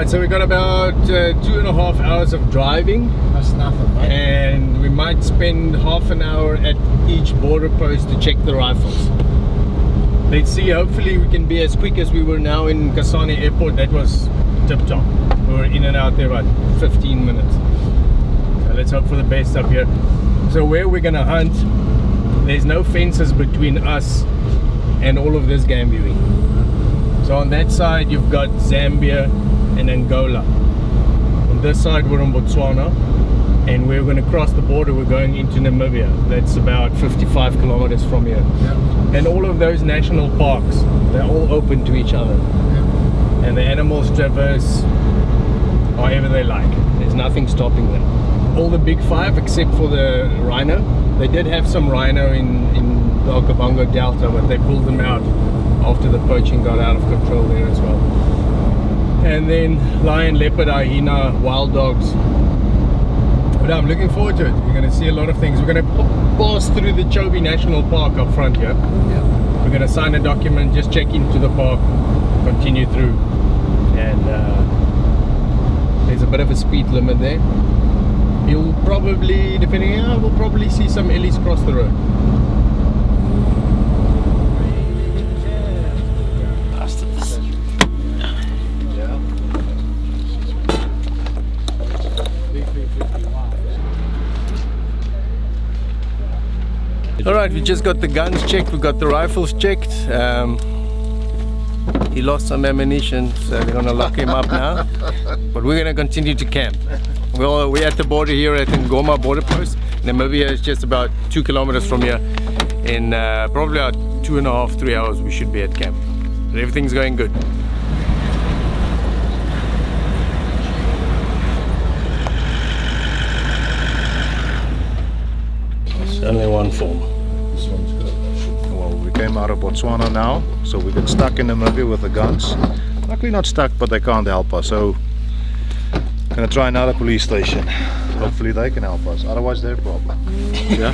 Alright, so we got about 2.5 hours of driving. That's nothing, mate. And we might spend half an hour at each border post to check the rifles. Let's see, hopefully we can be as quick as we were now in Kasane Airport. That was tip top. We were in and out there about 15 minutes. So let's hope for the best up here. So where we're gonna hunt, there's no fences between us and all of this game viewing. So on that side you've got Zambia and Angola. On this side we're in Botswana, and we're going to cross the border. We're going into Namibia. That's about 55 kilometers from here. Yeah. And all of those national parks, they're all open to each other. Yeah. And the animals traverse however they like. There's nothing stopping them. All the big five except for the rhino. They did have some rhino in the Okavango Delta, but they pulled them out after the poaching got out of control there as well. And then lion, leopard, hyena, wild dogs. But I'm looking forward to it. We're going to see a lot of things. We're going to pass through the Chobe National Park up front here. Yeah. We're going to sign a document, just check into the park, continue through. And there's a bit of a speed limit there. You'll probably, depending on, we'll probably see some ellies cross the road. Alright, we just got the guns checked, we got the rifles checked. He lost some ammunition, so they're gonna lock him up now. But we're gonna continue to camp. We're at the border here at Ngoma border post. Namibia is just about 2 kilometers from here. In probably about 2.5, 3 hours we should be at camp. But everything's going good. It's only one form. This one's good. Well, we came out of Botswana now, so we got stuck in Namibia with the guns. Luckily not stuck, but they can't help us, so gonna try another police station. Hopefully they can help us, otherwise their problem. Yeah.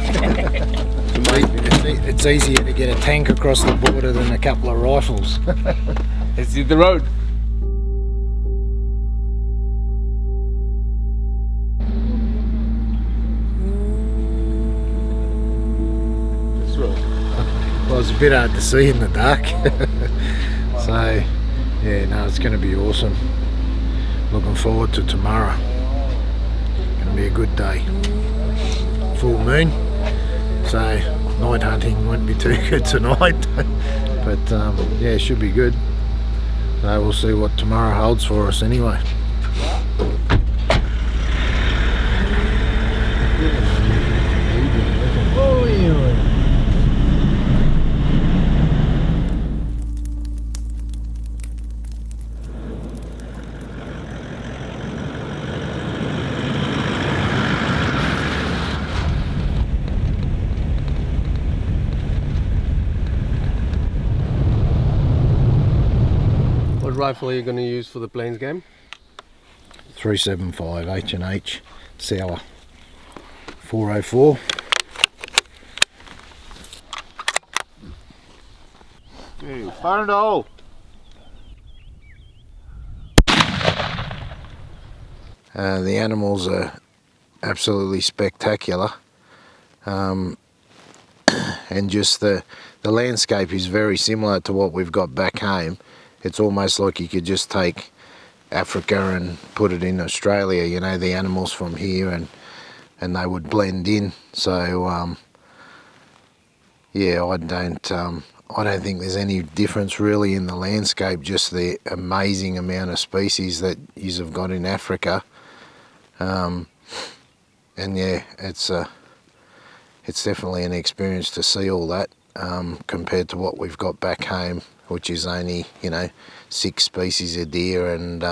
It's easier to get a tank across the border than a couple of rifles. Let's hit the road. Well, it's a bit hard to see in the dark. So, yeah, no, it's going to be awesome. Looking forward to tomorrow. Going to be a good day. Full moon, so night hunting won't be too good tonight. But yeah, it should be good. So we'll see what tomorrow holds for us anyway. What rifle are you going to use for the plains game? 375 H&H Sour 404. Hey, fire in the hole! The animals are absolutely spectacular, and just the landscape is very similar to what we've got back home. It's almost like you could just take Africa and put it in Australia, you know, the animals from here, and they would blend in. So yeah, I don't think there's any difference really in the landscape, just the amazing amount of species that you've got in Africa. And yeah, it's definitely an experience to see all that, compared to what we've got back home, which is only, you know, 6 species of deer and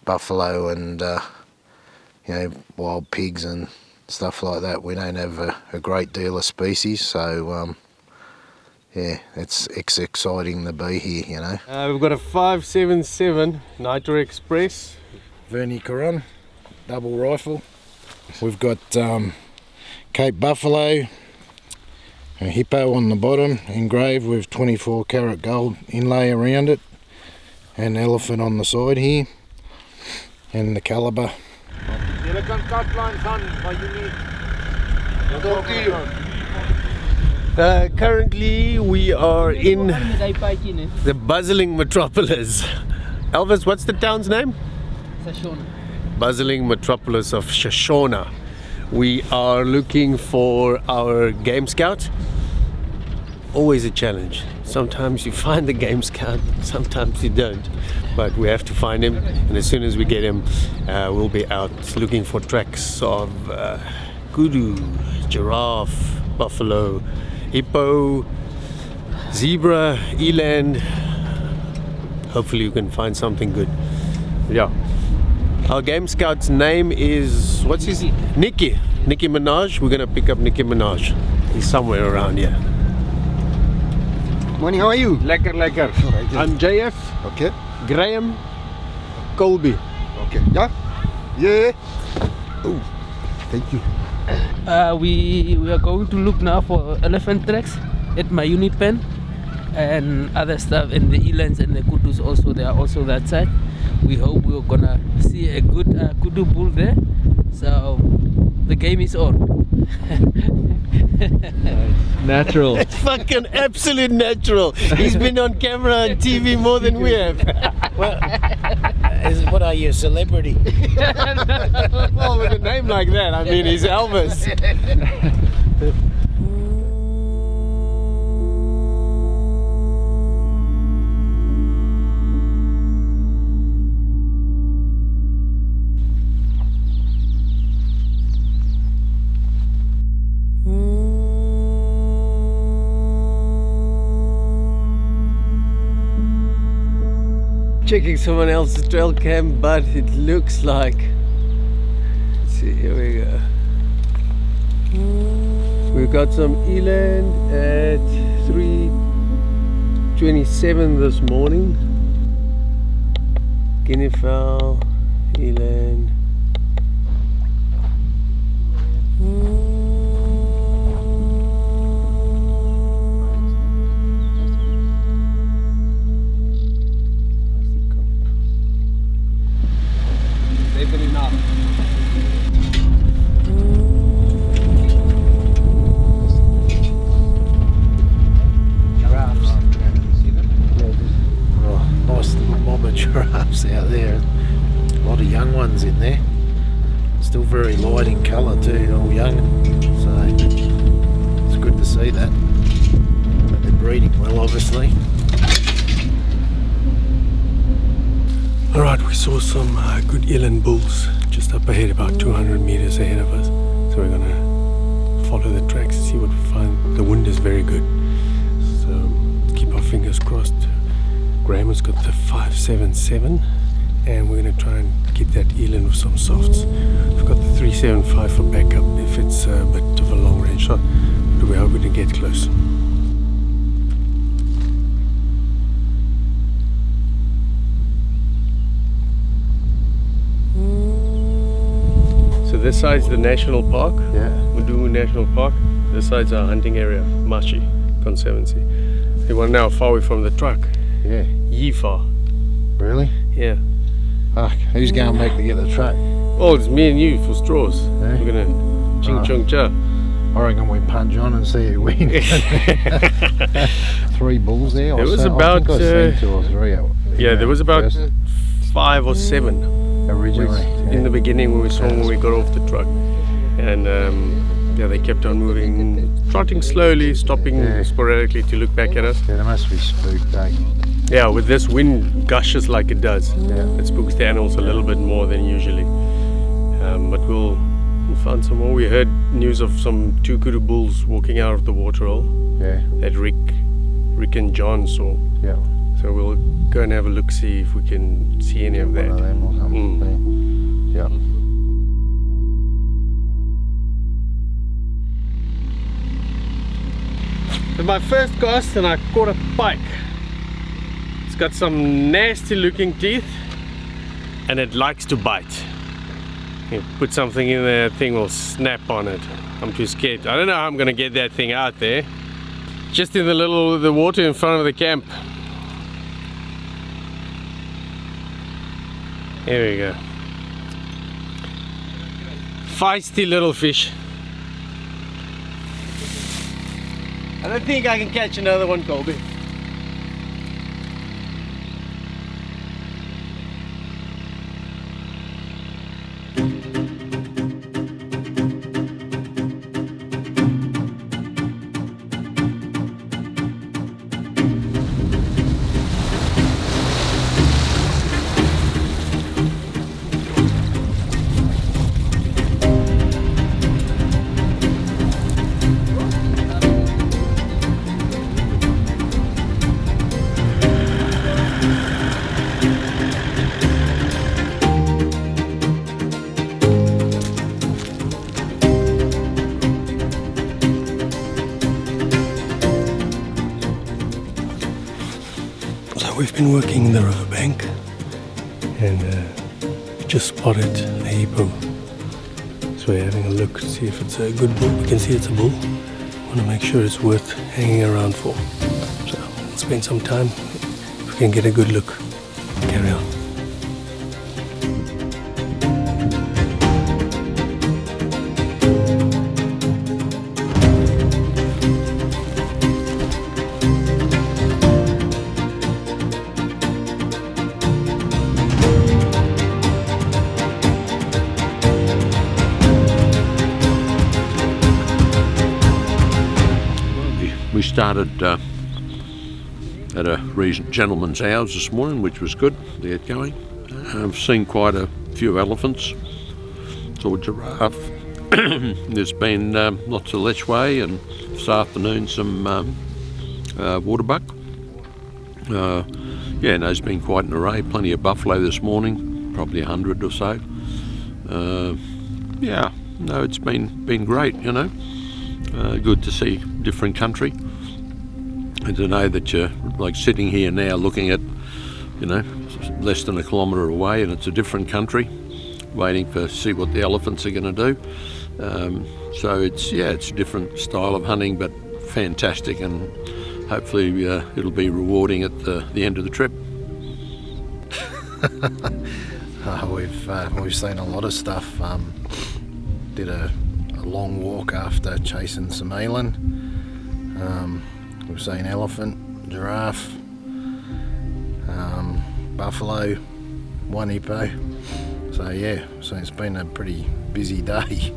buffalo and you know, wild pigs and stuff like that. We don't have a great deal of species, so yeah, it's exciting to be here, you know. We've got a 5.77 Nitro Express. Verney-Carron double rifle. We've got Cape Buffalo, a Hippo on the bottom, engraved with 24 karat gold inlay around it, and elephant on the side here. and the caliber. Currently we are in the bustling metropolis. Elvis, what's the town's name? Shoshona. Bustling metropolis of Shoshona. We are looking for our game scout. Always a challenge. Sometimes you find the game scout, sometimes you don't. But we have to find him, and as soon as we get him, we'll be out looking for tracks of kudu, giraffe, buffalo, hippo, zebra, eland. Hopefully you can find something good. Yeah. Our game scout's name is, what's his? Nicky Minaj. We're gonna pick up Nicky Minaj. He's somewhere around here. Morning, how are you? Lekker. Alright, I'm JF, Okay, Graham, Colby. okay. Yeah? Yeah. Oh, thank you. We are going to look now for elephant tracks at my unit pen and other stuff, and the elands and the kudus also, they are also that side. We hope we're gonna see a good kudu bull there. So the game is on. Natural. It's fucking absolute natural. He's been on camera and TV more than we have. Well, what are you, a celebrity? Well, with a name like that, I mean, he's Elvis. Checking someone else's trail cam, but it looks like, let's see, here we go. We've got some eland at 3:27 this morning. Guinea fowl, eland. Giraffes out there, a lot of young ones in there, still very light in colour too, all young, so it's good to see that. But they're breeding well, obviously. Alright, we saw some good eland bulls just up ahead, about 200 meters ahead of us, so we're gonna follow the tracks and see what we find. The wind is very good, so keep our fingers crossed. Graham has got the 577 and we're going to try and get that eland with some softs. We've got the 375 for backup if it's a bit of a long range shot, but we're hoping to get close. So this side's the national park, Mutambo National Park. This side's our hunting area, Mashi Conservancy. You want to know how far we're from the truck? Yeah. Ye far. Really? Yeah. Fuck, who's going back to get the truck? Well, it's me and you for straws. Yeah. We're gonna ching chung cha. I reckon we punch on and see who wins. 3 bulls there? It was so. about, I think I've seen 2 or 3. Yeah, there was about 5 or 7 originally. in the beginning when we saw when we got off the truck, and yeah, they kept on moving, trotting slowly, stopping sporadically to look back at us. Yeah, they must be spooked, eh? Yeah, with this wind gushes like it does, it spooks the animals a little bit more than usually. But we'll find some more. We heard news of some 2 kudu bulls walking out of the waterhole. Yeah. That Rick and John saw. Yeah. So we'll go and have a look, see if we can see any of that. One of them or something. Yeah. With my first cast, and I caught a pike. It's got some nasty looking teeth and it likes to bite. You put something in there, that thing will snap on it. I'm too scared. I don't know how I'm gonna get that thing out there. Just in the water in front of the camp. Here we go. feisty little fish. I don't think I can catch another one, Colby. We've been working in the riverbank and just spotted a hippo. So we're having a look to see if it's a good bull. We can see it's a bull. Want to make sure it's worth hanging around for. So we'll spend some time. If we can get a good look, carry on. We started at a gentleman's house this morning, which was good to get going. I've seen quite a few elephants, saw a giraffe. There's been lots of lechwe, and this afternoon some waterbuck. Yeah, and there's been quite an array. Plenty of buffalo this morning, probably 100 or so. Yeah, no, it's been great, you know. Good to see different country, and to know that you're like sitting here now looking at, you know, less than a kilometre away, and it's a different country, waiting to see what the elephants are going to do. So it's a different style of hunting, but fantastic, and hopefully it'll be rewarding at the end of the trip. We've seen a lot of stuff. Did a long walk after chasing some eland. We've seen elephant, giraffe, buffalo, one hippo. So yeah, so it's been a pretty busy day.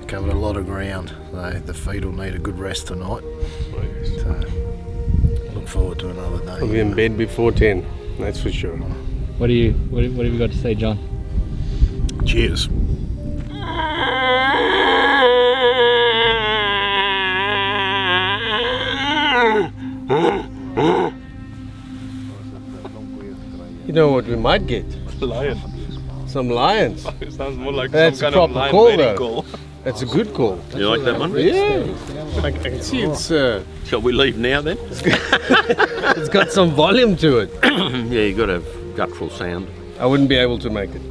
Covered a lot of ground. So the feet will need a good rest tonight. So look forward to another day. We'll be in bed before 10, that's for sure. What have you got to say, John? Cheers. You know what we might get? Lion. Some lions. It sounds more like That's some a kind of proper lion call, mating though. call. That's a good call. You like that one? Yeah. I can see it's Shall we leave now then? it's got some volume to it. Yeah, you got to have guttural sound. I wouldn't be able to make it.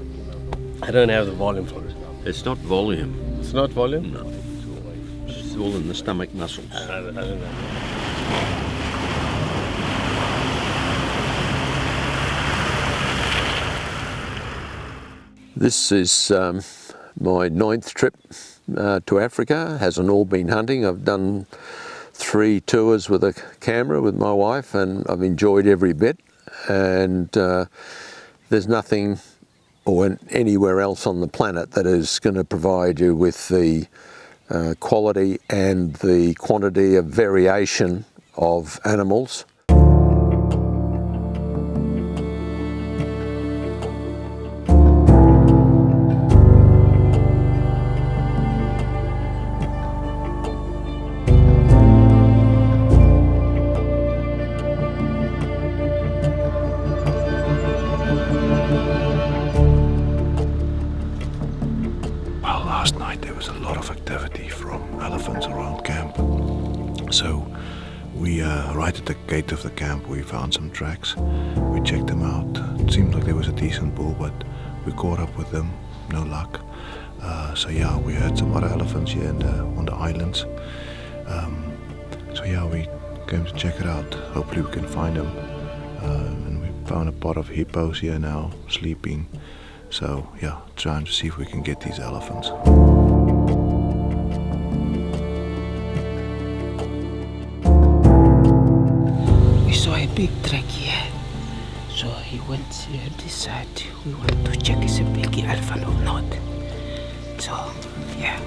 I don't have the volume for it. It's not volume. It's not volume? No. It's all in the stomach muscles. I don't know. This is my 9th trip to Africa. Hasn't all been hunting. I've done 3 tours with a camera with my wife, and I've enjoyed every bit. And there's nothing or anywhere else on the planet that is going to provide you with the quality and the quantity of variation of animals. Last night there was a lot of activity from elephants around camp. So we, right at the gate of the camp, we found some tracks. We checked them out. It seemed like there was a decent bull, but we caught up with them, no luck. So yeah, we heard some other elephants here on the islands. So yeah, we came to check it out. Hopefully we can find them. And we found a pot of hippos here now, sleeping. So yeah, trying to see if we can get these elephants. big track here. So he went here this side. We want to check is a big elephant or not. So, yeah.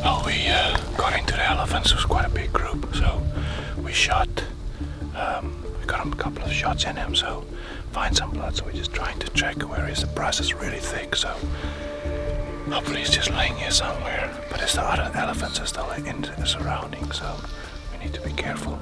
Well, we got into the elephants. It was quite a big group, so we shot. We got a couple of shots in him, so find some blood. So we're just trying to check where is the brush is really thick. So hopefully he's just laying here somewhere. But the other elephants are still in the surroundings, so we need to be careful.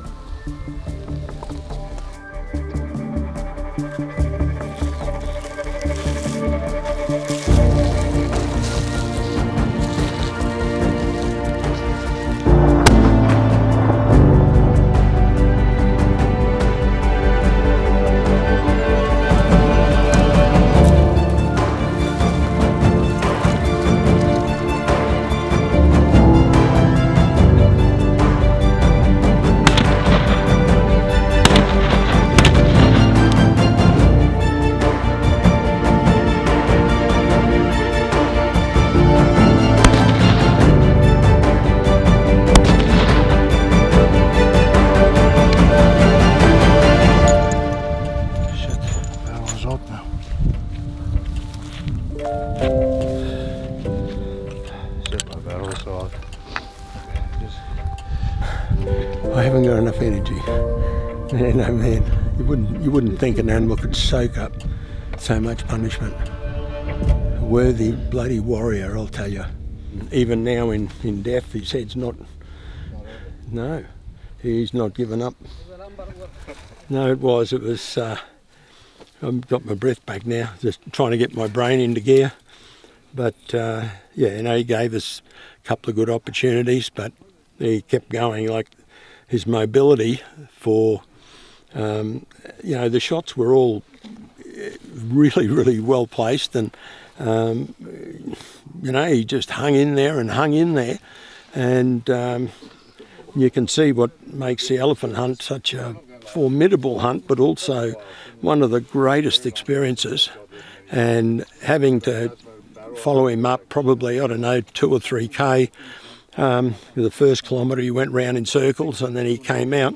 I haven't got enough energy. No man, you wouldn't think an animal could soak up so much punishment. A worthy bloody warrior, I'll tell you. Even now in death, his head's not. No, he's not given up. No, it was. I've got my breath back now, just trying to get my brain into gear. But yeah, he gave us a couple of good opportunities, but he kept going. Like his mobility for, the shots were all really, really well placed, and he just hung in there, and you can see what makes the elephant hunt such a formidable hunt, but also one of the greatest experiences. And having to follow him up probably, 2 or 3K. The first kilometre he went round in circles and then he came out.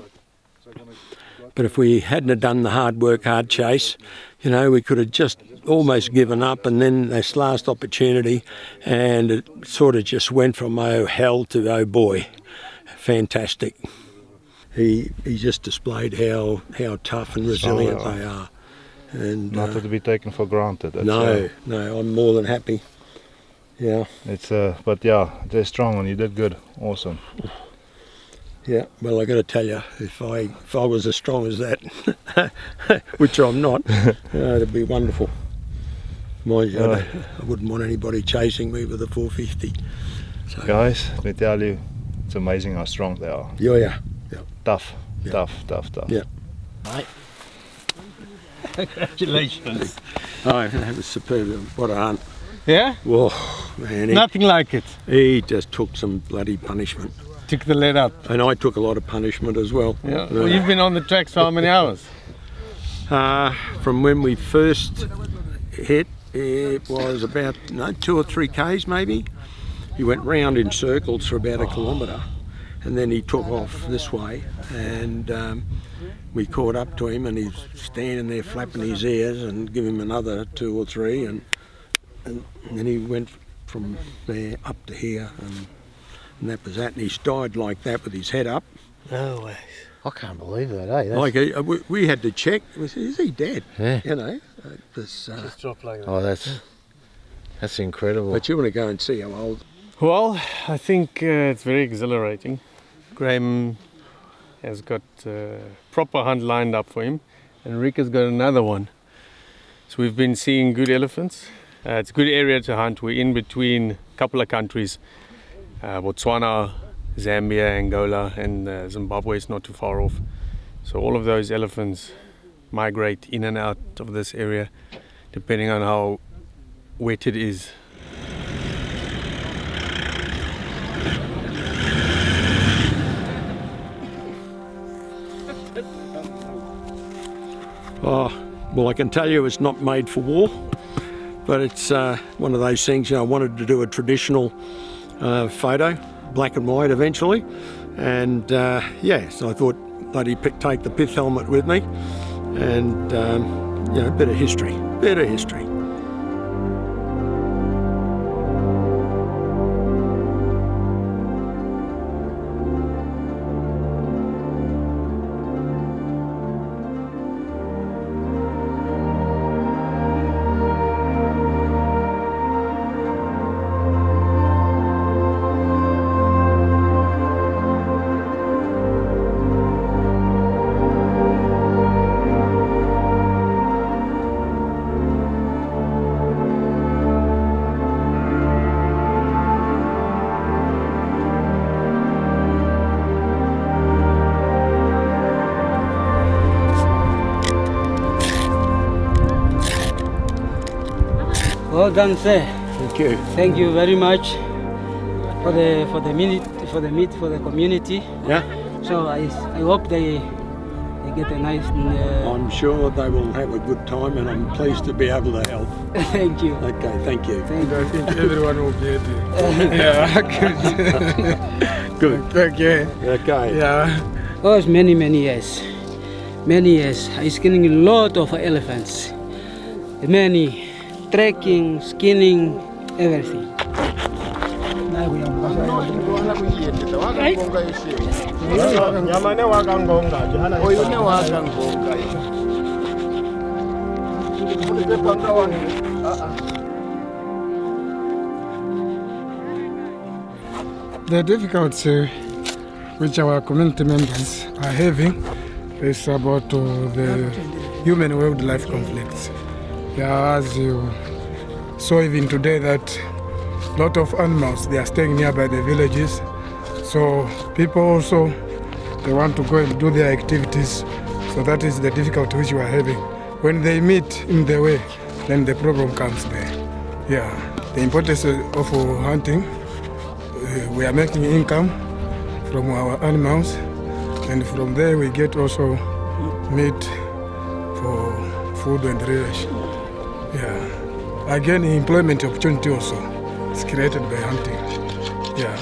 But if we hadn't have done the hard work, hard chase, we could have just almost given up, and then this last opportunity, and it sort of just went from oh hell to oh boy. Fantastic. He just displayed how tough and resilient they are. And not to be taken for granted. No, I'm more than happy. Yeah. But yeah, they're strong and you did good. Awesome. Yeah, well, I got to tell you, if I was as strong as that, which I'm not, it'd be wonderful. Mind you, I wouldn't want anybody chasing me with a 450. So, guys, let me tell you, it's amazing how strong they are. Yeah. Tough. Yeah. Right. Congratulations. Oh, that was superb. What a hunt. Yeah? Whoa, man. Nothing like it. He just took some bloody punishment. Took the lead up. And I took a lot of punishment as well. Yeah. Well, you've been on the tracks for how many hours? From when we first hit, it was about 2 or 3 Ks maybe. He went round in circles for about a kilometre. and then he took off this way, and we caught up to him, and he's standing there flapping his ears, and give him another 2 or 3, and then he went from there up to here, and that was that. And he's died like that with his head up. No way. I can't believe that, eh? Like we had to check. We said, is he dead? Yeah. You know. Just dropped like that. Oh, that's incredible. But you want to go and see how old. Well, I think it's very exhilarating. Graham has got a proper hunt lined up for him, and Rick has got another one. So we've been seeing good elephants. It's a good area to hunt. We're in between a couple of countries, Botswana, Zambia, Angola, and Zimbabwe is not too far off. So all of those elephants migrate in and out of this area depending on how wet it is. Oh, well, I can tell you it's not made for war, but it's one of those things, you know, I wanted to do a traditional photo, black and white eventually, and yeah, so I thought bloody take the pith helmet with me, and you know, bit of history. Well done, sir. Thank you. Thank you very much for the community. Yeah. So I hope they get a nice. I'm sure they will have a good time, and I'm pleased to be able to help. Thank you. Okay, thank you. Thank you. I think everyone will be happy. Yeah, good. Good. Okay. Okay. Yeah. Oh, it's many years. Many years. I'm skinning a lot of elephants. Many. Trekking, skinning, everything. The difficulty which our community members are having is about the human-wildlife conflicts. Yeah, as you saw even today, that a lot of animals, they are staying nearby the villages. So people also, they want to go and do their activities. So that is the difficulty which we are having. When they meet in the way, then the problem comes there. Yeah, the importance of hunting, we are making income from our animals, and from there we get also meat for food and relish. Yeah. Again, employment opportunity also is created by hunting. Yeah.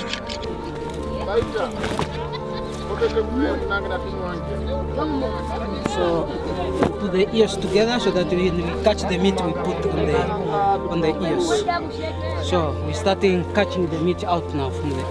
So we put the ears together so that when we catch the meat, we put on the ears. So we're starting catching the meat out now from the ear.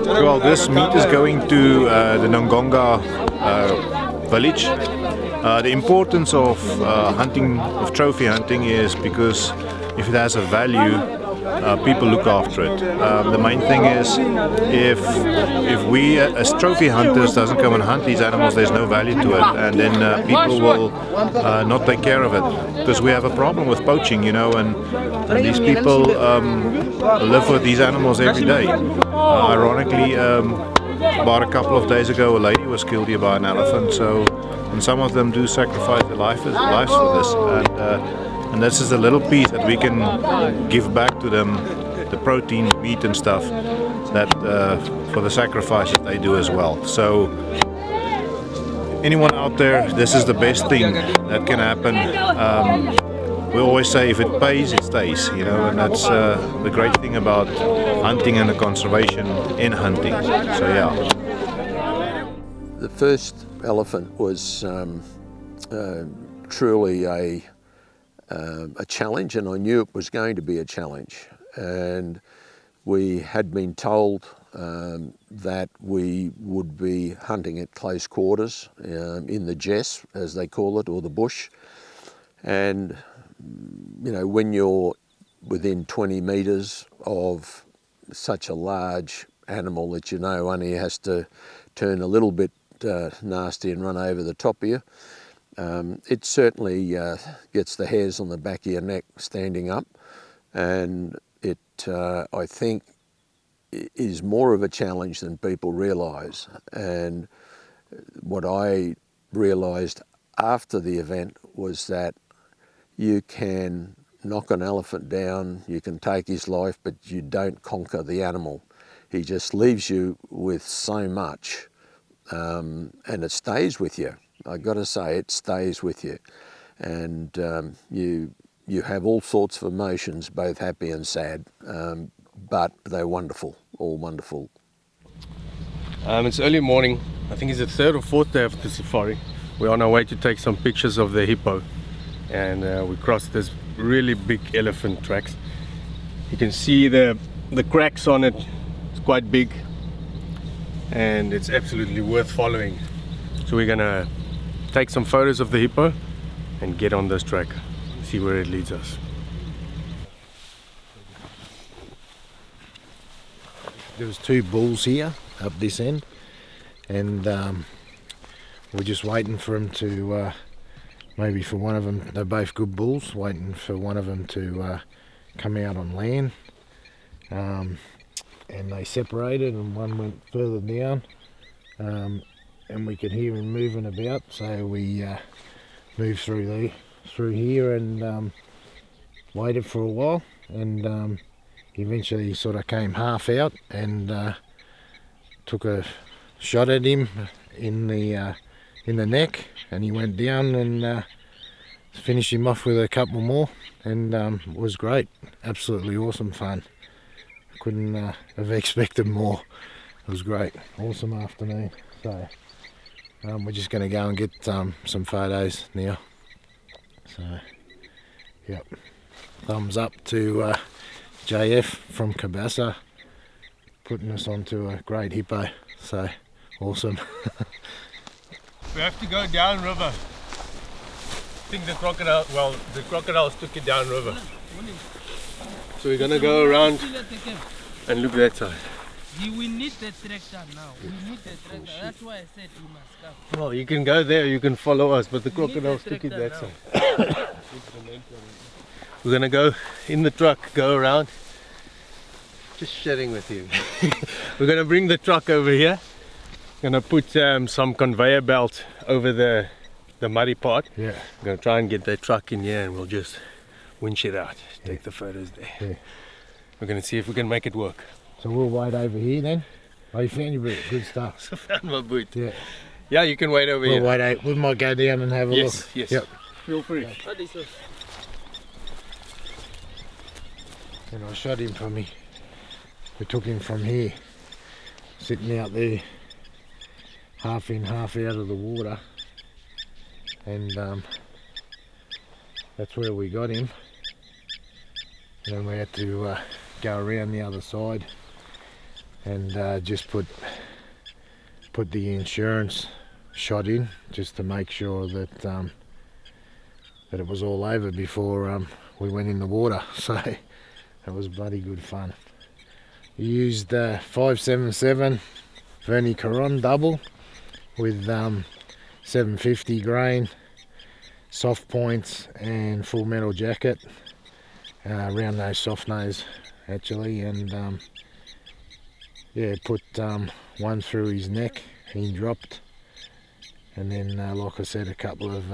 Well, this meat is going to the Ngonga village. The importance of hunting, of trophy hunting, is because if it has a value, people look after it. The main thing is, if we as trophy hunters doesn't come and hunt these animals, there's no value to it, and then people will not take care of it, because we have a problem with poaching, you know, and these people live with these animals every day. Ironically, about a couple of days ago, a lady was killed here by an elephant. So, and some of them do sacrifice their lives for this, and this is a little piece that we can give back to them, the protein, meat and stuff, that for the sacrifices they do as well. So anyone out there, this is the best thing that can happen. We always say if it pays, it stays, you know, and that's the great thing about hunting and the conservation in hunting. So yeah. The first elephant was truly a challenge, and I knew it was going to be a challenge. And we had been told that we would be hunting at close quarters in the jess, as they call it, or the bush. And you know, when you're within 20 metres of such a large animal that you know only has to turn a little bit nasty and run over the top of you, it certainly gets the hairs on the back of your neck standing up, and it I think is more of a challenge than people realise. And what I realised after the event was that you can knock an elephant down, you can take his life, but you don't conquer the animal. He just leaves you with so much, and it stays with you. I've got to say, it stays with you. And you have all sorts of emotions, both happy and sad, but they're wonderful, all wonderful. It's early morning. I think it's the third or fourth day of the safari. We're on our way to take some pictures of the hippo, and we crossed this really big elephant tracks. You can see the cracks on it. It's quite big, and it's absolutely worth following. So we're gonna take some photos of the hippo and get on this track, see where it leads us. There was two bulls here up this end, and we're just waiting for them to maybe for one of them, they're both good bulls, waiting for one of them to come out on land, and they separated and one went further down, and we could hear him moving about, so we moved through here and waited for a while, and eventually sort of came half out and took a shot at him in the neck, and he went down, and finished him off with a couple more, and it was great, absolutely awesome fun. Couldn't have expected more. It was great, awesome afternoon. So we're just going to go and get some photos now. So yep, thumbs up to JF from Cabassa, putting us onto a great hippo, so awesome. We have to go downriver. I think the crocodiles took it downriver. So we're gonna go around and look that side. We need the tractor now. We need the tractor. That's why I said you must come. Well, you can go there, you can follow us, but the crocodiles took it that side. We're gonna go in the truck, go around. Just sharing with you. We're gonna bring the truck over here. Gonna put some conveyor belt over the muddy part. Yeah. We're gonna try and get that truck in here, and we'll just winch it out, take the photos there. Yeah. We're gonna see if we can make it work. So we'll wait over here then. Oh, you found your boot, good stuff. I found my boot. Yeah. Yeah, you can wait over here. We might go down and have a look. Yes. Yep. Feel free. And I shot him from me. We took him from here, sitting out there, half in, half out of the water, and that's where we got him. And then we had to go around the other side and just put the insurance shot in just to make sure that that it was all over before we went in the water. So that was bloody good fun. We used 577 Verney-Carron double with 750 grain, soft points and full metal jacket, round nose, soft nose actually, and yeah, put one through his neck, he dropped, and then like I said, a couple of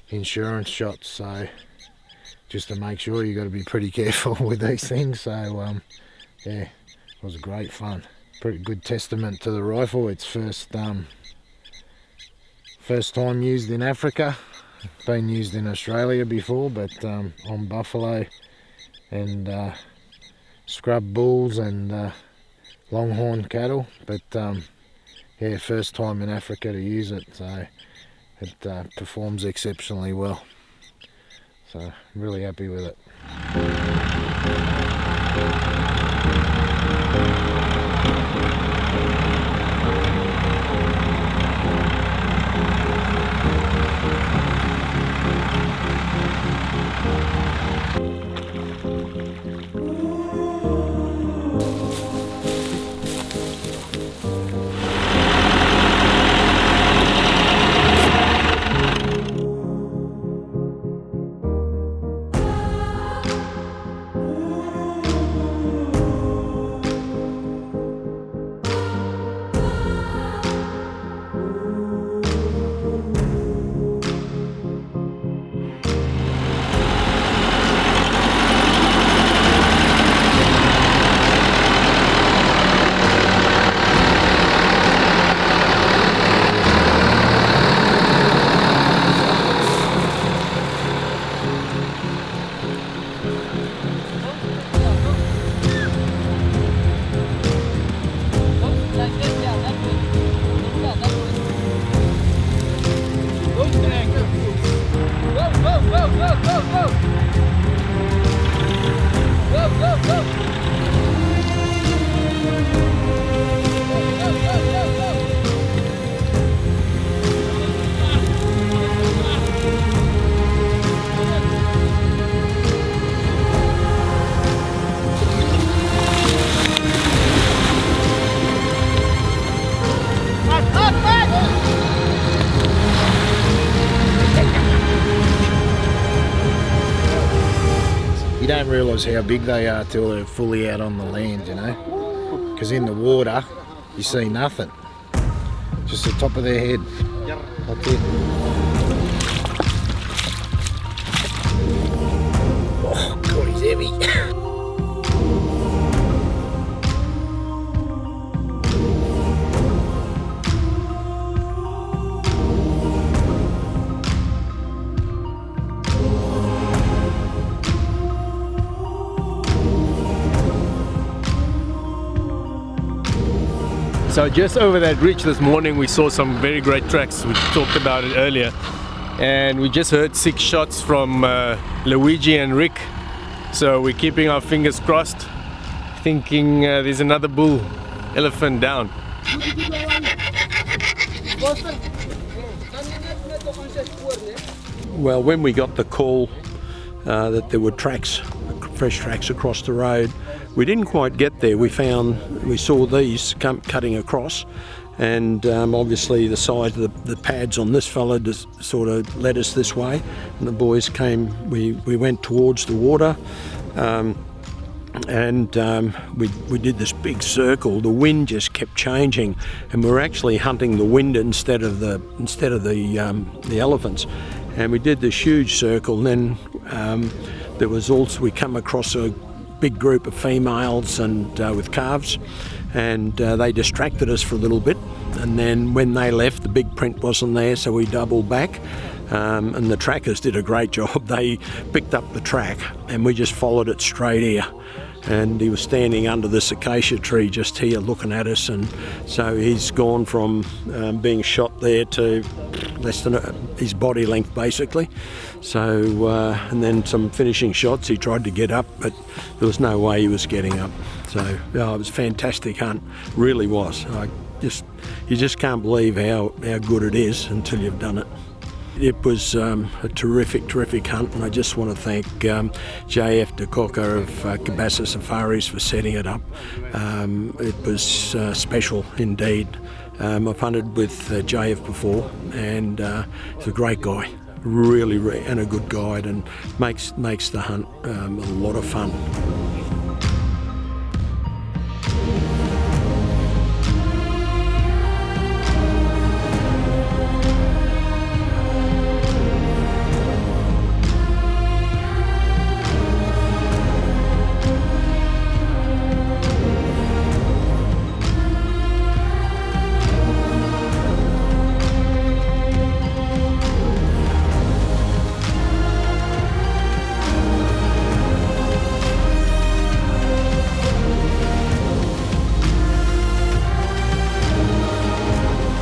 insurance shots, so just to make sure you got to be pretty careful with these things. So yeah, it was great fun. Pretty good testament to the rifle. It's first time used in Africa. Been used in Australia before, but on buffalo and scrub bulls and longhorn cattle, but yeah, first time in Africa to use it, so it performs exceptionally well. So I'm really happy with it. You don't realise how big they are till they're fully out on the land, you know, because in the water you see nothing, just the top of their head. That's it. Oh God, he's heavy. So just over that ridge this morning we saw some very great tracks. We talked about it earlier, and we just heard 6 shots from Luigi and Rick, so we're keeping our fingers crossed, thinking there's another bull elephant down. Well, when we got the call that there were tracks, fresh tracks across the road, we didn't quite get there. We saw these cutting across, and obviously the size of the pads on this fella just sort of led us this way, and the boys came. We went towards the water, and we did this big circle. The wind just kept changing, and we were actually hunting the wind instead of the elephants. And we did this huge circle, and then there was also, we come across a big group of females and with calves, and they distracted us for a little bit, and then when they left the big print wasn't there, so we doubled back, and the trackers did a great job. They picked up the track and we just followed it straight here, and he was standing under this acacia tree just here looking at us, and so he's gone from being shot there to less than his body length basically. So and then some finishing shots. He tried to get up, but there was no way he was getting up. So yeah, it was a fantastic hunt, really was. You just can't believe how good it is until you've done it. It was a terrific hunt, and I just want to thank JF de Koker of Cabassa Safaris for setting it up. It was special indeed. I've hunted with JF before, and he's a great guy, really, and a good guide, and makes the hunt a lot of fun.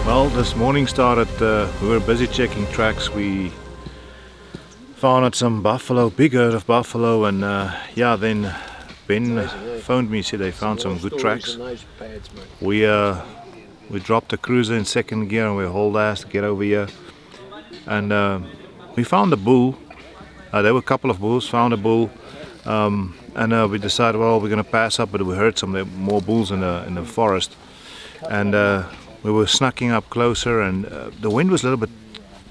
Well, this morning started, we were busy checking tracks. We found some buffalo, big herd of buffalo, and yeah, then Ben phoned me, said they found some good tracks. We dropped the cruiser in second gear and we hauled ass to get over here, and we found a bull. There were a couple of bulls, found a bull, and we decided, well, we're going to pass up, but we heard some more bulls in the forest, and we were snucking up closer, and the wind was a little bit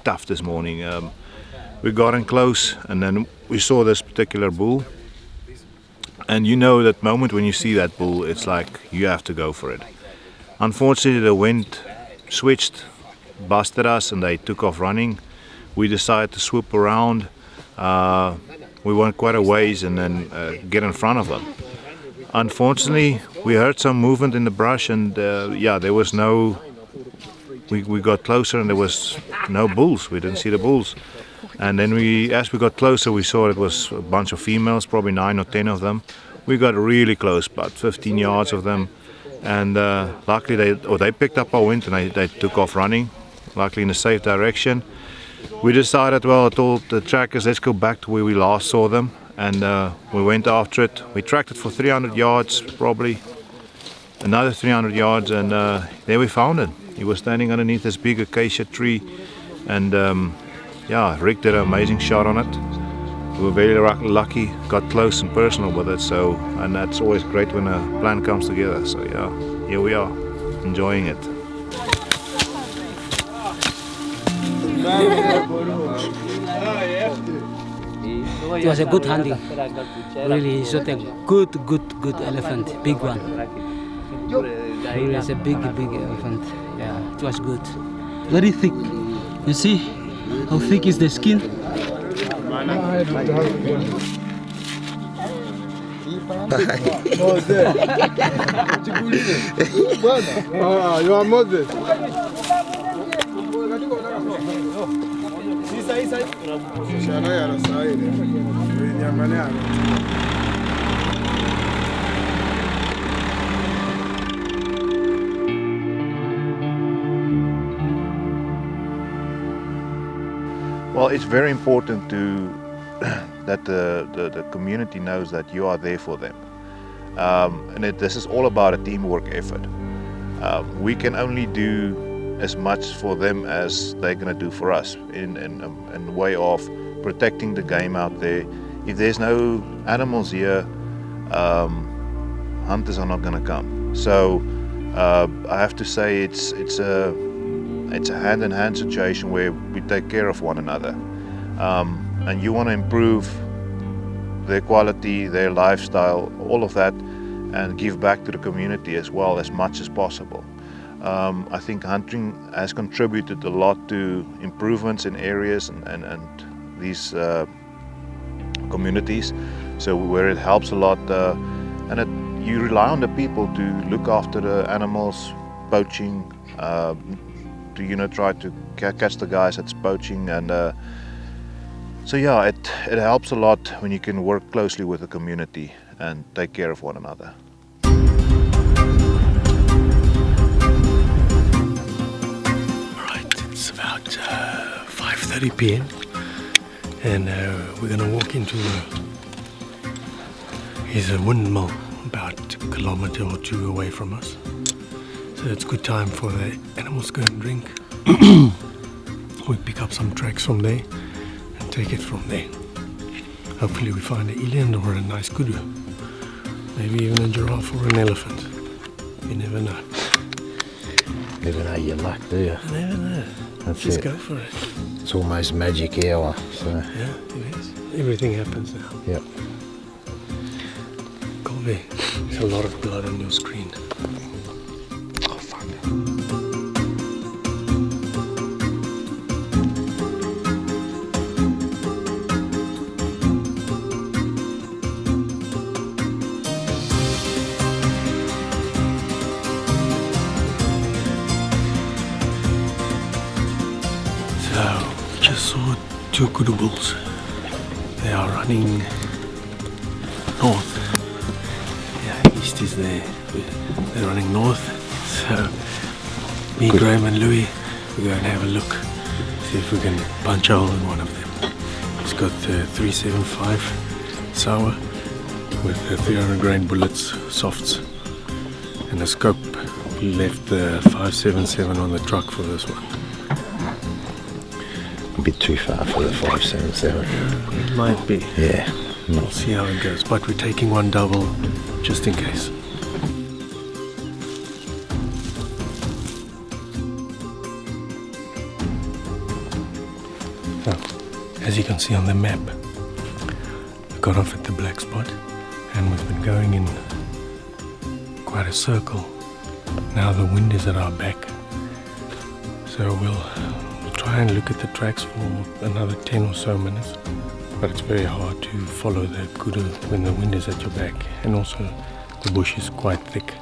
tough this morning. We got in close, and then we saw this particular bull, and you know that moment when you see that bull, it's like you have to go for it. Unfortunately, the wind switched, busted us, and they took off running. We decided to swoop around. We went quite a ways and then get in front of them. Unfortunately, we heard some movement in the brush, and yeah, there was no. We got closer and there was no bulls. We didn't see the bulls, and then as we got closer, we saw it was a bunch of females, probably 9 or 10 of them. We got really close, about 15 yards of them, and luckily they picked up our wind and they took off running, luckily in a safe direction. We decided, well, I told the trackers, let's go back to where we last saw them. And we went after it. We tracked it for 300 yards, probably another 300 yards, and there we found it. He was standing underneath this big acacia tree, and yeah, Rick did an amazing shot on it. We were very lucky, got close and personal with it. So, and that's always great when a plan comes together. So yeah, here we are, enjoying it. It was a good hunting. Really, he shot a good elephant, big one. Really, it's a big elephant. Yeah, it was good. Very thick. You see how thick is the skin? You are Moses. Well, it's very important that the community knows that you are there for them, and this is all about a teamwork effort. We can only do as much for them as they're going to do for us in the way of protecting the game out there. If there's no animals here, hunters are not going to come. So I have to say it's a hand-in-hand situation where we take care of one another, and you want to improve their quality, their lifestyle, all of that, and give back to the community as well as much as possible. I think hunting has contributed a lot to improvements in areas and these communities, so where it helps a lot, and you rely on the people to look after the animals, poaching, to try to catch the guys that's poaching, and so yeah, it helps a lot when you can work closely with the community and take care of one another. It's about 5:30 p.m. and we're going to walk into a windmill about kilometre or two away from us. So it's good time for the animals to go and drink. We pick up some tracks from there and take it from there. Hopefully we find an eland or a nice kudu. Maybe even a giraffe or an elephant. You never know. Never know your luck, do you? You never know. That's Just it. go for it. It's almost magic hour. So Yeah, it is. Everything happens now. yep. Colby, there's a lot of blood on your screen. Oh fuck. So, just saw two kudu bulls. They are running north. Yeah, east is there. They're running north. So, me, Graham and Louis, we go and have a look. See if we can punch a hole in one of them. He's got the 375 sour with the 300 grain bullets, softs, and a scope. We left the 577 on the truck for this one. A bit too far for the 577. It might be. Yeah. We'll see how it goes. But we're taking one double just in case. So, as you can see on the map, we got off at the black spot and we've been going in quite a circle. Now the wind is at our back. So we'll try and look at the tracks for another 10 or so minutes, but it's very hard to follow the kudu when the wind is at your back, and also the bush is quite thick,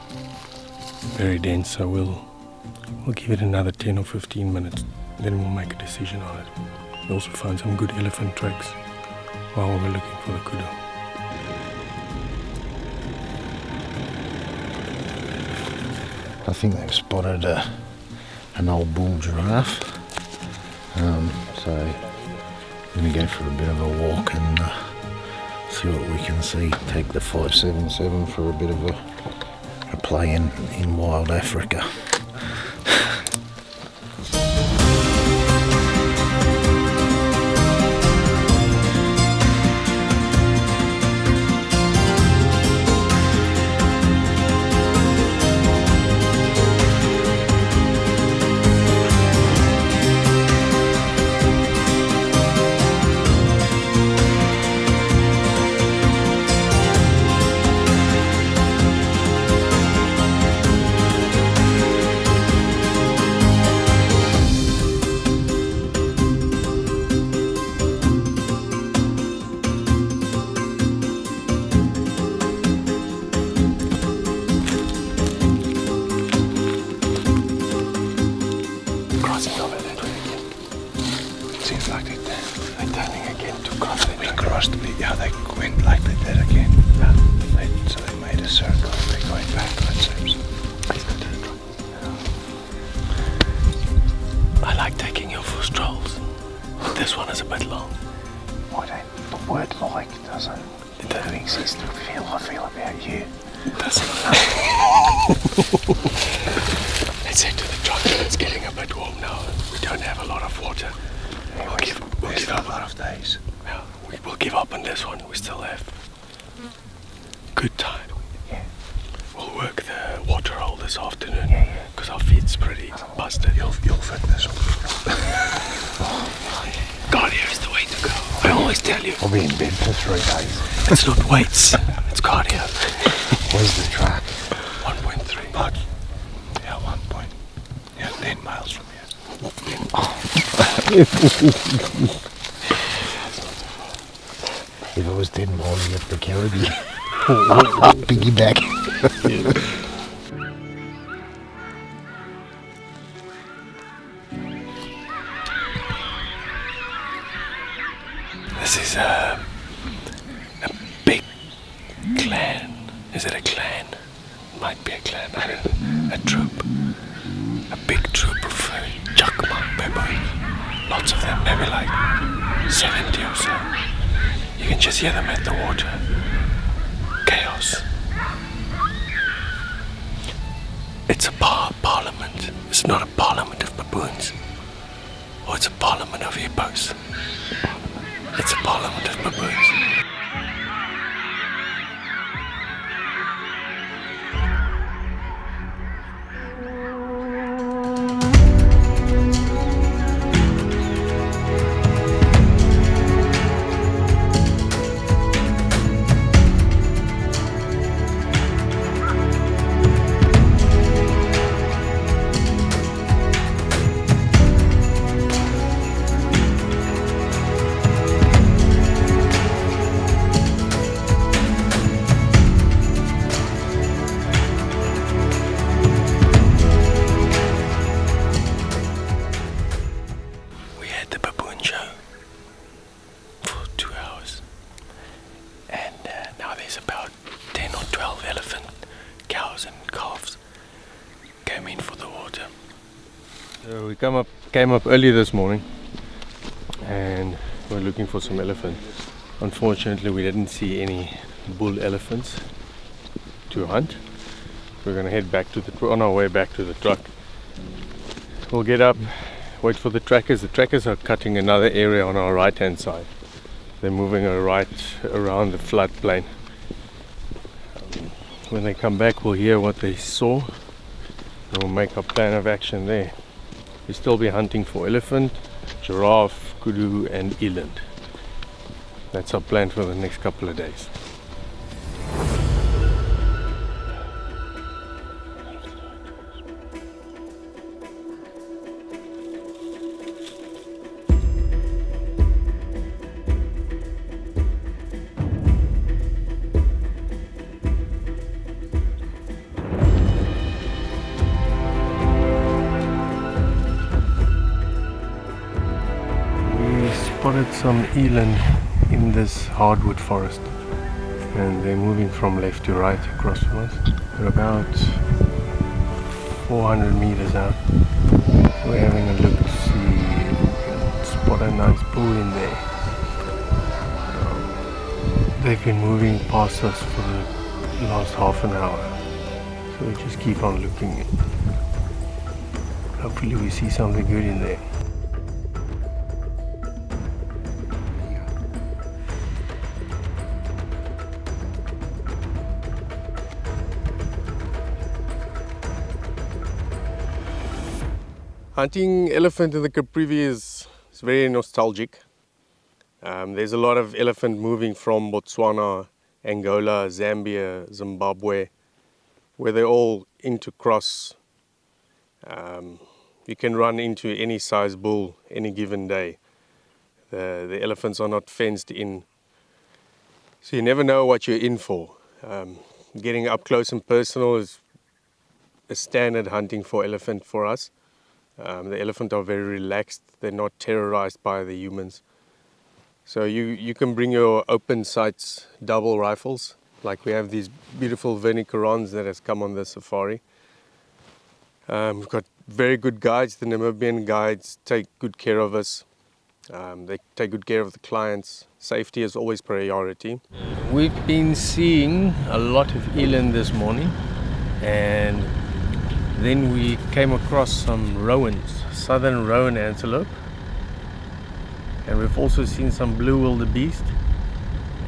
very dense. So we'll give it another 10 or 15 minutes, then we'll make a decision on it. We also found some good elephant tracks while we were looking for the kudu. I think they've spotted an old bull giraffe. So I'm going to go for a bit of a walk and see what we can see. Take the 577 for a bit of a play in wild Africa. Let's head to the truck. It's getting a bit warm now. We don't have a lot of water. We'll give up a lot of days. Yeah, we'll give up on this one. We still have good time. Yeah. We'll work the water hole this afternoon because our feet's pretty busted. You'll fit this one. Cardio is the way to go. I always tell you. I'll be in bed for 3 days. It's not weights. It's cardio. Where's the track? 1.3. But, yeah, 1 point. Yeah, 10 miles from here. If it was 10 miles, you have to carry me. Piggyback. This is a big clan. Is it a clan? Might be a clan. I don't know. A troop. A big troop of Chakma baboons. Lots of them, maybe like 70 or so. You can just hear them at the water. Chaos. It's a parliament. It's not a parliament of baboons. Or it's a parliament of hippos. It's a parliament of baboons. So we came up early this morning and we're looking for some elephant. Unfortunately, we didn't see any bull elephants to hunt. We're gonna head back to on our way back to the truck. We'll get up, wait for the trackers. The trackers are cutting another area on our right hand side. They're moving right around the floodplain. When they come back, we'll hear what they saw and we'll make our plan of action there. We'll still be hunting for elephant, giraffe, kudu and eland. That's our plan for the next couple of days. Spotted some eland in this hardwood forest and they're moving from left to right across from us. They're about 400 meters out. We're having a look to see if we can spot a nice bull in there. They've been moving past us for the last half an hour, so we just keep on looking. Hopefully we see something good in there. Hunting elephant in the Caprivi is very nostalgic. There's a lot of elephant moving from Botswana, Angola, Zambia, Zimbabwe, where they all intercross. You can run into any size bull any given day. The elephants are not fenced in, so you never know what you're in for. Getting up close and personal is a standard hunting for elephant for us. The elephant are very relaxed, they're not terrorized by the humans. So you can bring your open sights double rifles, like we have these beautiful Verney-Carrons that has come on the safari. We've got very good guides. The Namibian guides take good care of us. They take good care of the clients. Safety is always priority. We've been seeing a lot of eland this morning, and then we came across some rowans, southern rowan antelope, and we've also seen some blue wildebeest,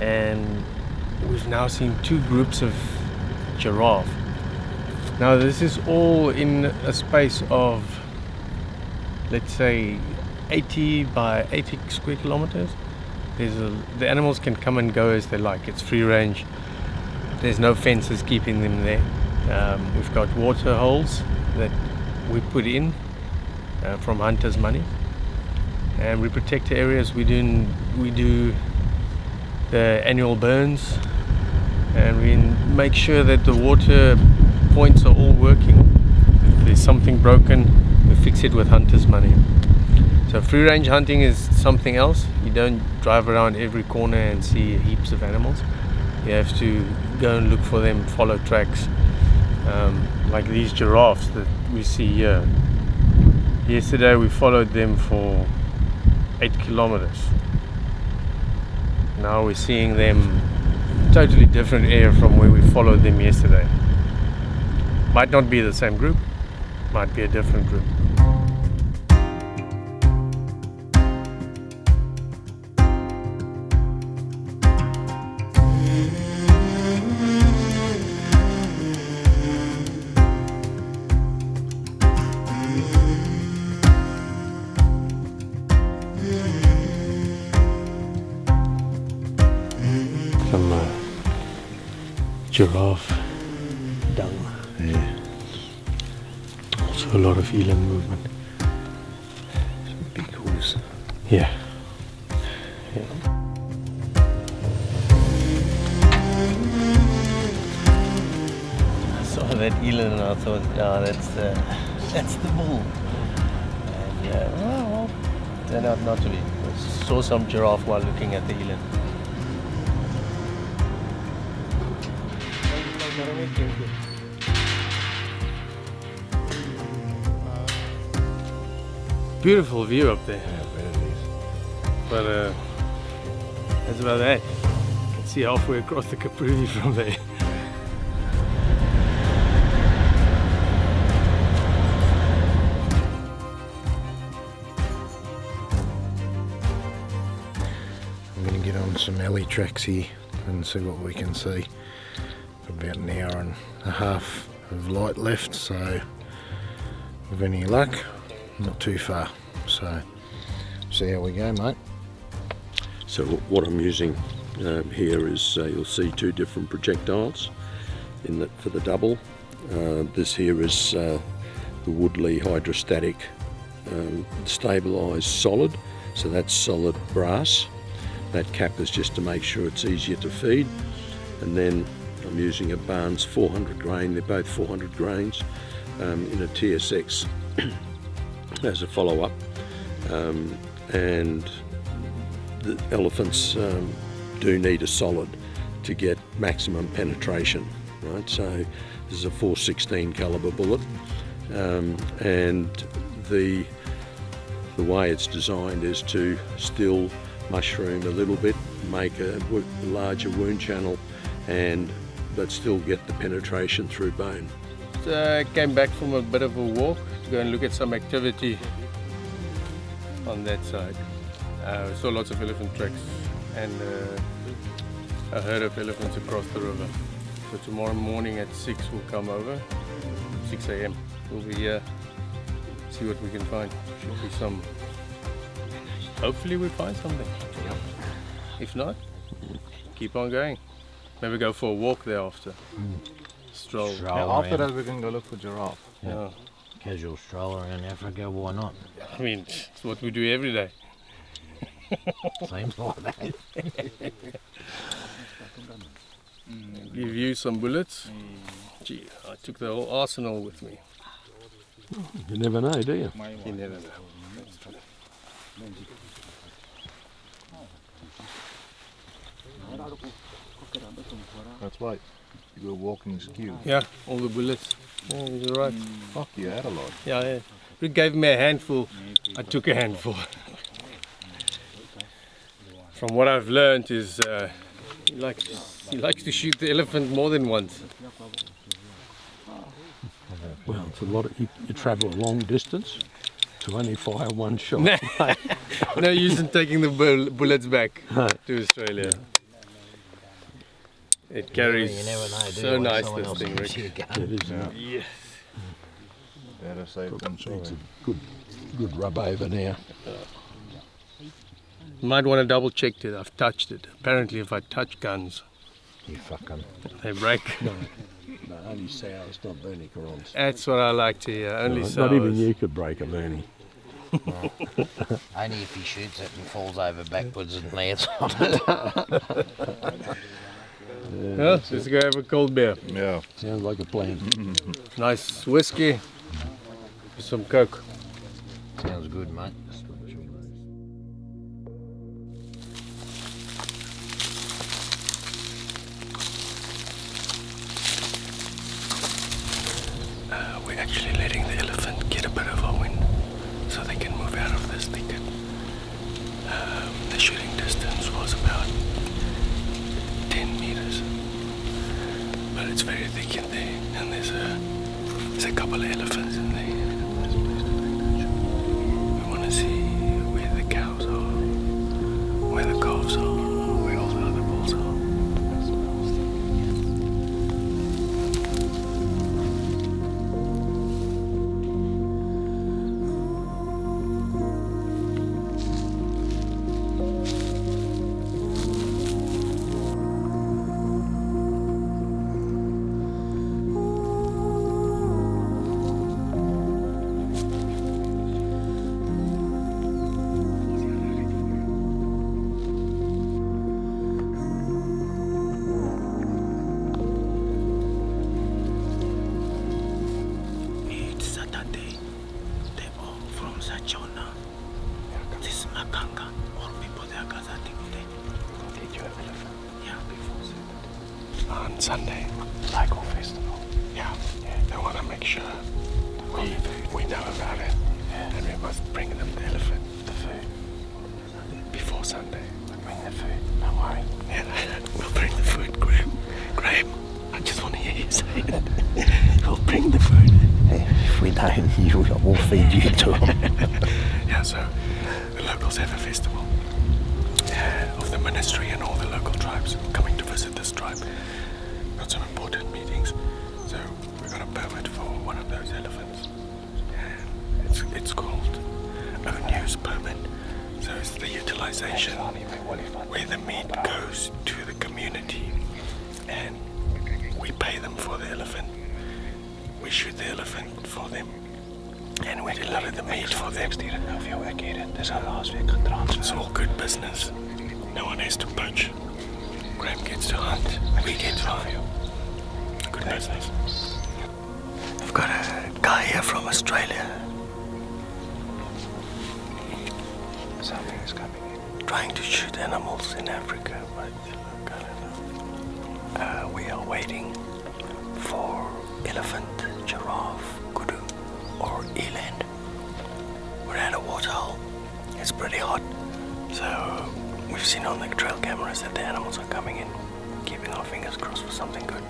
and we've now seen two groups of giraffe. Now this is all in a space of, let's say, 80 by 80 square kilometers. The animals can come and go as they like. It's free range. There's no fences keeping them there. We've got water holes that we put in from hunters' money, and we protect the areas. We do the annual burns, and we make sure that the water points are all working. If there's something broken, we fix it with hunters' money. So free range hunting is something else. You don't drive around every corner and see heaps of animals. You have to go and look for them, follow tracks. Like these giraffes that we see here. Yesterday we followed them for 8 kilometers. Now we're seeing them totally different area from where we followed them yesterday. Might not be the same group, might be a different group. Some giraffe dung. Yeah. Also a lot of eland movement. Some big horse. Yeah. I saw that eland and I thought, no, that's the bull. And yeah, well, turned out not to be. I saw some giraffe while looking at the eland. Beautiful view up there. Yeah, I bet it is. But that's about that. You can see halfway across the Caprivi from there. I'm going to get on some alley tracks here and see what we can see. About an hour and a half of light left, so with any luck, not too far. So see how we go, mate. So what I'm using here is you'll see two different projectiles for the double. This here is the Woodley hydrostatic stabilised solid, so that's solid brass. That cap is just to make sure it's easier to feed. And then I'm using a Barnes 400 grain, they're both 400 grains in a TSX as a follow-up. And the elephants do need a solid to get maximum penetration, right? So this is a 416 caliber bullet, and the way it's designed is to still mushroom a little bit, make a larger wound channel, but still get the penetration through bone. I came back from a bit of a walk to go and look at some activity on that side. We saw lots of elephant tracks and a herd of elephants across the river. So tomorrow morning at 6 we'll come over, 6 a.m. We'll be here, see what we can find. Should be some, hopefully we find something. Yep. If not, keep on going. Maybe go for a walk thereafter. Stroll. Yeah, after that we can go look for giraffe. Yeah. Casual stroll around Africa, why not? I mean, it's what we do every day. Seems like that. Give you some bullets. Gee, I took the whole arsenal with me. You never know, do you? You never know. That's right. You were walking skew. Yeah, all the bullets. Yeah, you're right. Fuck, you had a lot. Yeah. Rick gave me a handful. I took a handful. From what I've learned is he likes to shoot the elephant more than once. Well, it's a lot of, you travel a long distance to only fire one shot. No use in taking the bullets back to Australia. It carries you never know, so nice, this thing, Rick. It is, Yes. Better safe than sorry. It's a good rub over now. You might want to double check it. I've touched it. Apparently if I touch guns, You fucking... they break. No, only sours, not Verney-Carrons. That's what I like to hear. Only sours. Not even you could break a Verney. Only if he shoots it and falls over backwards and lands on it. Well, let's go have a cold beer. Yeah. Sounds like a plan. Nice whiskey with some Coke. Sounds good, mate. We're actually letting the elephant get a bit of a wind so they can move out of this thicket. The shooting distance was about 10 meters, but it's very thick in there, and there's a There's a couple of elephants in there. I want to see where the cows are, where the calves are, where all the other bulls are. On Sunday, like all festival. Yeah, they want to make sure we know about it, and we must bring them the elephant, the food, before Sunday. We'll bring the food, don't worry. Yeah, we'll bring the food, Graham, I just want to hear you say it. We'll bring the food. Hey, if we don't, we'll feed you to them. Yeah, so the locals have a festival of the ministry and all the local tribes coming to visit this tribe. Got some important meetings, so we got a permit for one of those elephants. And it's called own use permit. So it's the utilization where the meat goes to the community, and we pay them for the elephant. We shoot the elephant for them, and we deliver the meat for them. It's all good business. No one has to poach. Graham gets to hunt. We get to hunt. Good business. I've got a guy here from Australia. Something is coming in. Trying to shoot animals in Africa, but look, I don't know. We are waiting for elephant, giraffe, kudu, or eland. We're at a waterhole. It's pretty hot, so we've seen on the trail cameras that the animals are coming in. Keeping our fingers crossed for something good.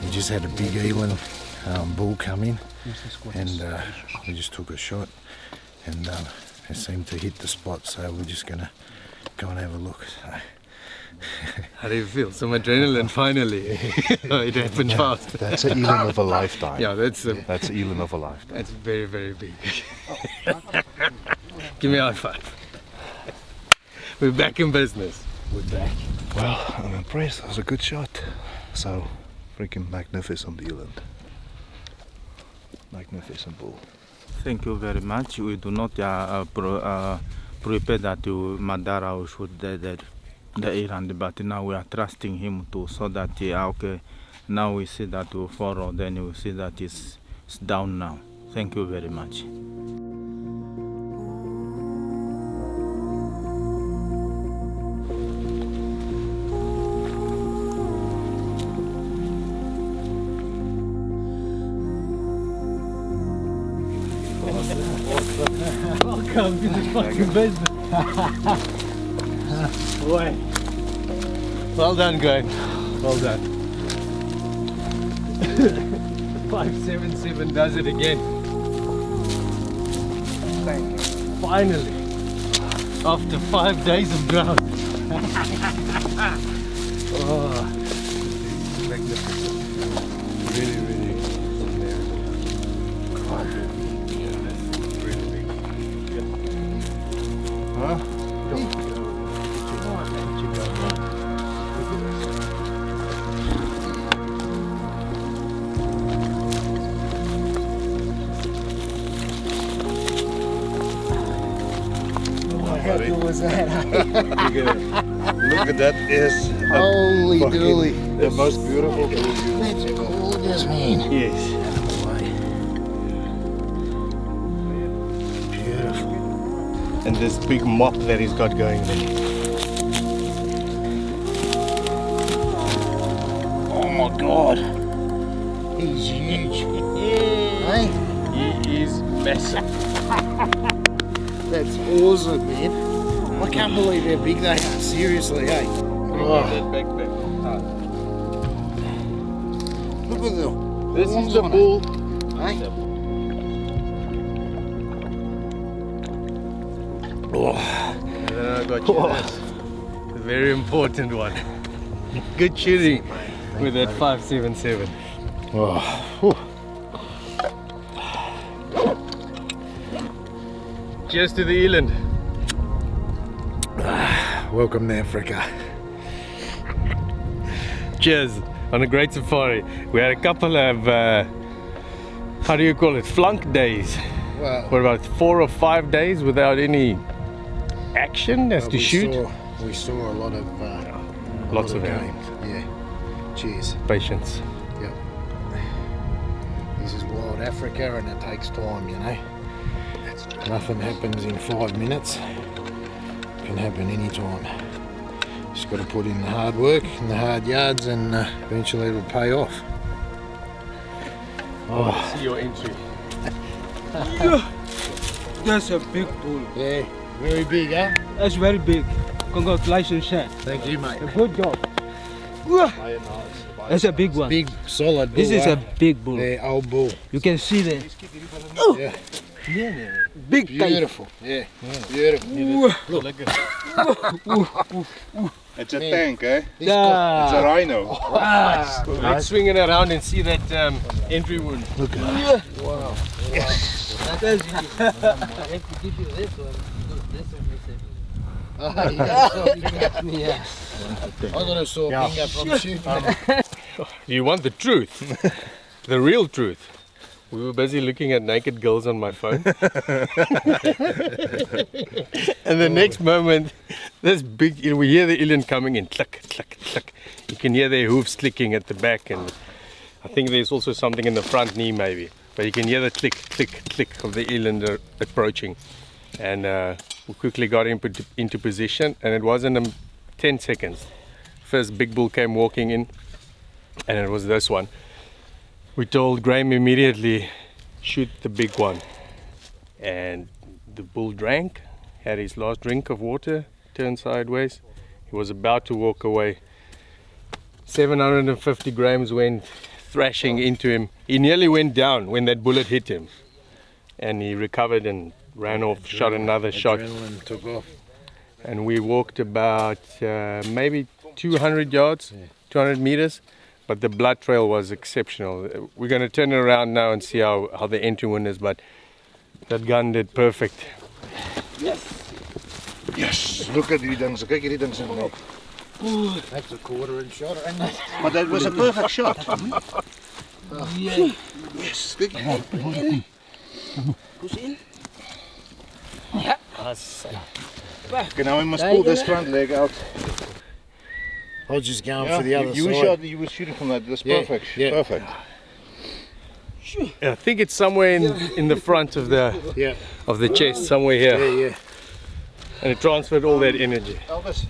We just had a big Eland bull come in, and we just took a shot, and it seemed to hit the spot, so we're just gonna go and have a look. So. How do you feel? Some adrenaline finally. It happened fast. That's an Eland of a lifetime. Yeah, that's an Eland of a lifetime. That's very, very big. Give me a high five. We're back in business. We're back. Well, I'm impressed. That was a good shot. So, freaking magnificent Eland. Magnificent bull. Thank you very much. We do not prepare that to Madara or shoot the Eland, but now we are trusting him to, so that okay, now we see that we follow, then we see that it's down now. Thank you very much. Welcome to the fucking business. Boy. Well done, Graham. Well done. 577 does it again. Thank you. Finally. After 5 days of drought. Oh, magnificent. Really, really. Quite good. Yeah, that's really big. Huh? Was that? Look at that, is holy dooly. The most beautiful bull. That's gorgeous, man. Yes. Beautiful. and this big mop that he's got going there. Oh my God. He's huge. Hey? He is massive. That's awesome, man. I can't believe how big they are. Seriously, hey? That backpack. Look at them. This is the bull. Hey? And then I got you this. The very important one. Good shooting with that 577. Cheers to the Eland. Welcome to Africa. Cheers on a great safari. We had a couple of, how do you call it, flunk days. Well, What about 4 or 5 days without any action as to shoot? We saw a lot of Lots of games. Yeah. Cheers. Patience. Yep. This is wild Africa, and it takes time, you know. Nothing happens in 5 minutes. It can happen anytime. Just got to put in the hard work and the hard yards, and eventually it'll pay off. Oh, see your entry. That's a big bull. Yeah, very big, huh? That's very big. Congratulations, chef. Thank you, mate. A good job. That's a big one. Big, solid bull. This is a big bull. Yeah, old bull. You can see the Yeah. big Beautiful. Yeah. Beautiful. Look. It's a tank, eh? This guy, It's a rhino. Let's swing it around and see that entry wound. look at that. I Wow. have to give you this one because this one is Oh, you got a sore finger. yeah. I got a sore finger from shooting. Do you want the truth? The real truth? We were busy looking at naked girls on my phone. And the next moment, this big, we hear the eland coming in, click, click, click. You can hear their hooves clicking at the back, and I think there's also something in the front knee maybe. But you can hear the click, click, click of the eland approaching. And we quickly got into position, and it wasn't 10 seconds. First big bull came walking in, and it was this one. We told Graham immediately, shoot the big one. And the bull drank, had his last drink of water, turned sideways. He was about to walk away. 750 grams went thrashing into him. He nearly went down when that bullet hit him. And he recovered and ran off, shot another shot. Adrenaline took off. And we walked about maybe 200 yards, 200 meters. But the blood trail was exceptional. We're going to turn it around now and see how the entry wound is, but that gun did perfect. Yes! Look at die ding. So kyk hierdie ding se nek. That's a quarter-inch shot, ain't it? Maar that was a perfect shot. Yeah. Yes, kyk. Push in. Okay, now we must pull this front leg out. I was just going for the other you side. You were shooting from that. That's Yeah, perfect. yeah. Perfect. I think it's somewhere in the front of the chest, somewhere here. Yeah. And it transferred all that energy. Elvis,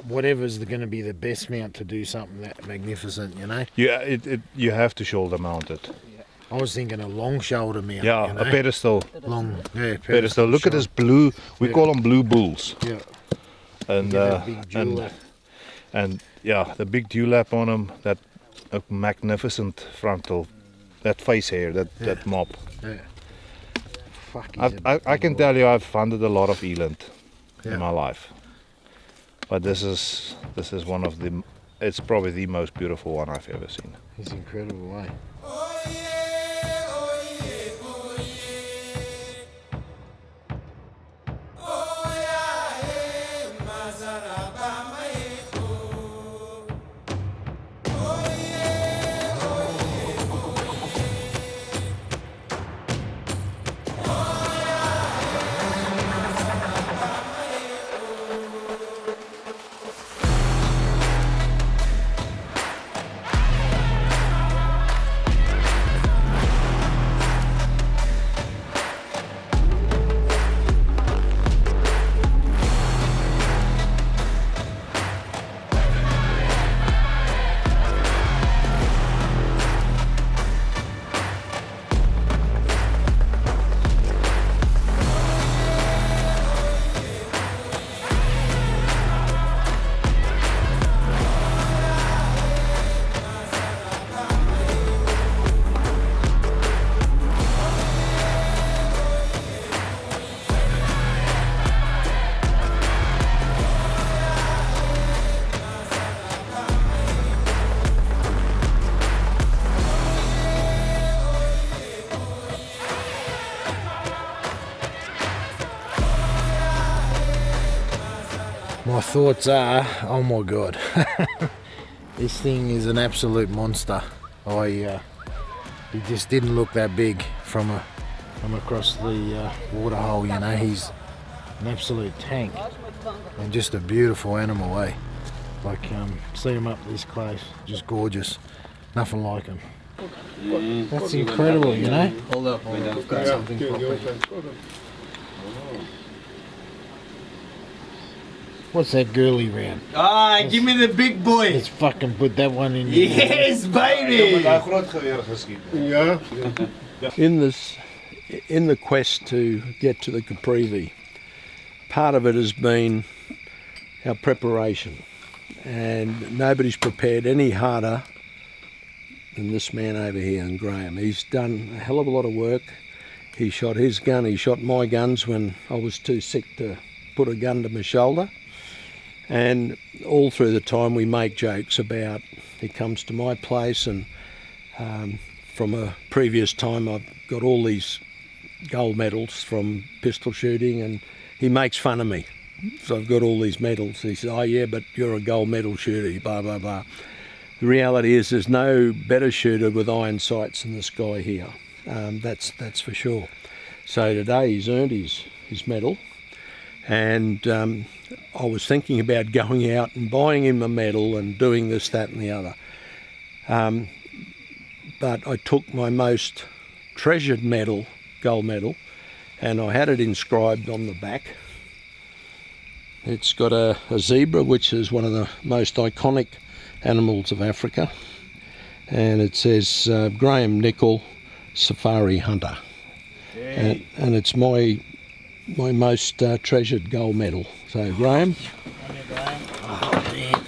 Whatever's going to be the best mount to do something that magnificent, you know? Yeah, you have to shoulder mount it. I was thinking a long shoulder mount. Yeah, you know? a pedestal. Long, yeah, Pedestal. Look at this blue. We call them blue bulls. Yeah. And big dewlap. and yeah, the big dewlap on them. That magnificent frontal, that face hair, that mop. Yeah. Fuck, I can tell you, I've hunted a lot of eland in my life, but this is one of the. It's probably the most beautiful one I've ever seen. He's incredible, eh? My thoughts are, oh my god, this thing is an absolute monster. He just didn't look that big from across the waterhole, you know. He's an absolute tank and just a beautiful animal, eh? Like, see him up this close, just gorgeous, nothing like him. That's incredible, you know. Hold up. I've got something properly. What's that girly round? Ah, give me the big boy. Let's fucking put that one in. Yes, baby. Yeah. In the quest to get to the Caprivi, part of it has been our preparation, and nobody's prepared any harder than this man over here, and Graham. He's done a hell of a lot of work. He shot his gun, he shot my guns when I was too sick to put a gun to my shoulder. And all through the time we make jokes about he comes to my place, and from a previous time I've got all these gold medals from pistol shooting, and he makes fun of me. So I've got all these medals. He says, oh yeah, but you're a gold medal shooter, blah, blah, blah. The reality is there's no better shooter with iron sights than this guy here. That's for sure. So today he's earned his medal. And I was thinking about going out and buying him a medal and doing this, that and the other. But I took my most treasured medal, gold medal, and I had it inscribed on the back. It's got a zebra, which is one of the most iconic animals of Africa. And it says Graham Nicol, Safari Hunter. And it's my most treasured gold medal. So Graham. Oh man.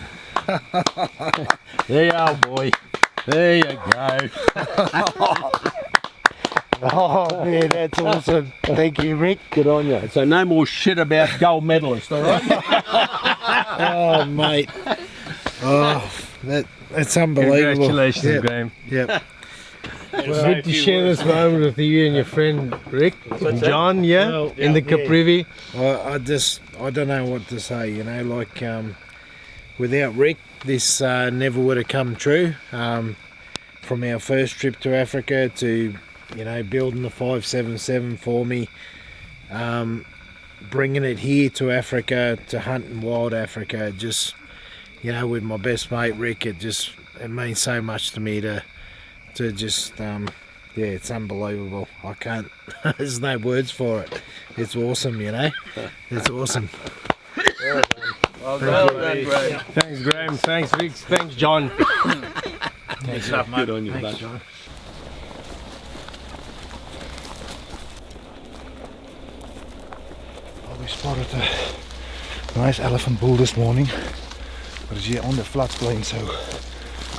There you are, boy. There you go. Oh man, that's awesome. Thank you, Rick. Good on you. So no more shit about gold medalists, all right? Oh mate. Oh, that's unbelievable. Congratulations, Graham. Yep. Well, good to share this moment with you and your friend Rick and John, in the Caprivi. I don't know what to say, you know, like without Rick this never would have come true. From our first trip to Africa to, you know, building the 577 for me, bringing it here to Africa, to hunt in wild Africa, just, you know, with my best mate Rick, it means so much to me to just it's unbelievable. I can't there's no words for it. It's awesome, you know. It's awesome. Well done, Graham. Thanks, Graham. Thanks, Rick. Thanks, John. Thanks, mate. Good on you, Thanks, bud. John. We spotted a nice elephant bull this morning, but it's here on the floodplain, so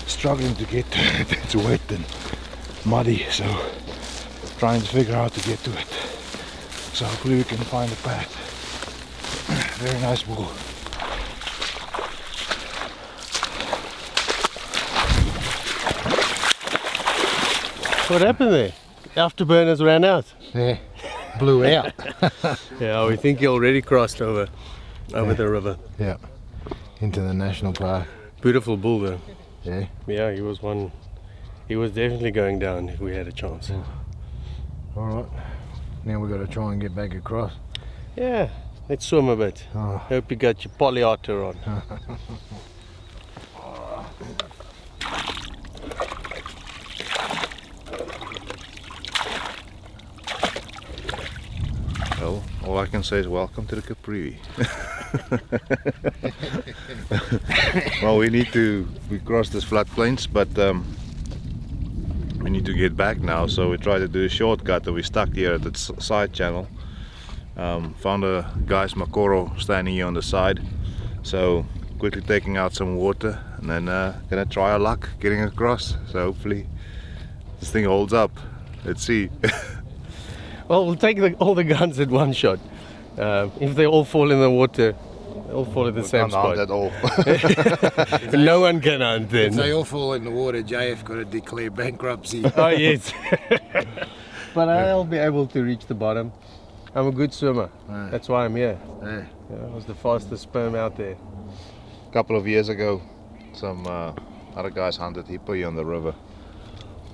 struggling to get to it. It's wet and muddy, so trying to figure out how to get to it. So hopefully we can find a path. Very nice bull. What happened there? Afterburners ran out. Yeah, blew out. Yeah, we think he already crossed over the river. Yeah, into the national park. Beautiful bull though. Yeah. Yeah, he was one. He was definitely going down if we had a chance. Yeah. All right. Now we've got to try and get back across. Yeah, let's swim a bit. Oh. Hope you got your polyotter on. Well, all I can say is welcome to the Caprivi. Well, we crossed this floodplains, but we need to get back now, so we tried to do a shortcut, and we stuck here at the side channel. Found a guy's Makoro standing here on the side, so quickly taking out some water, and then gonna try our luck getting across. So hopefully this thing holds up. Let's see. Well, we'll take all the guns at one shot. If they all fall in the water, they all fall at the same spot. At all. No one can hunt then. If they all fall in the water, JF got to declare bankruptcy. Oh yes. But I'll be able to reach the bottom. I'm a good swimmer. Yeah. That's why I'm here. Yeah. I was the fastest sperm out there. A couple of years ago, some other guys hunted hippo here on the river.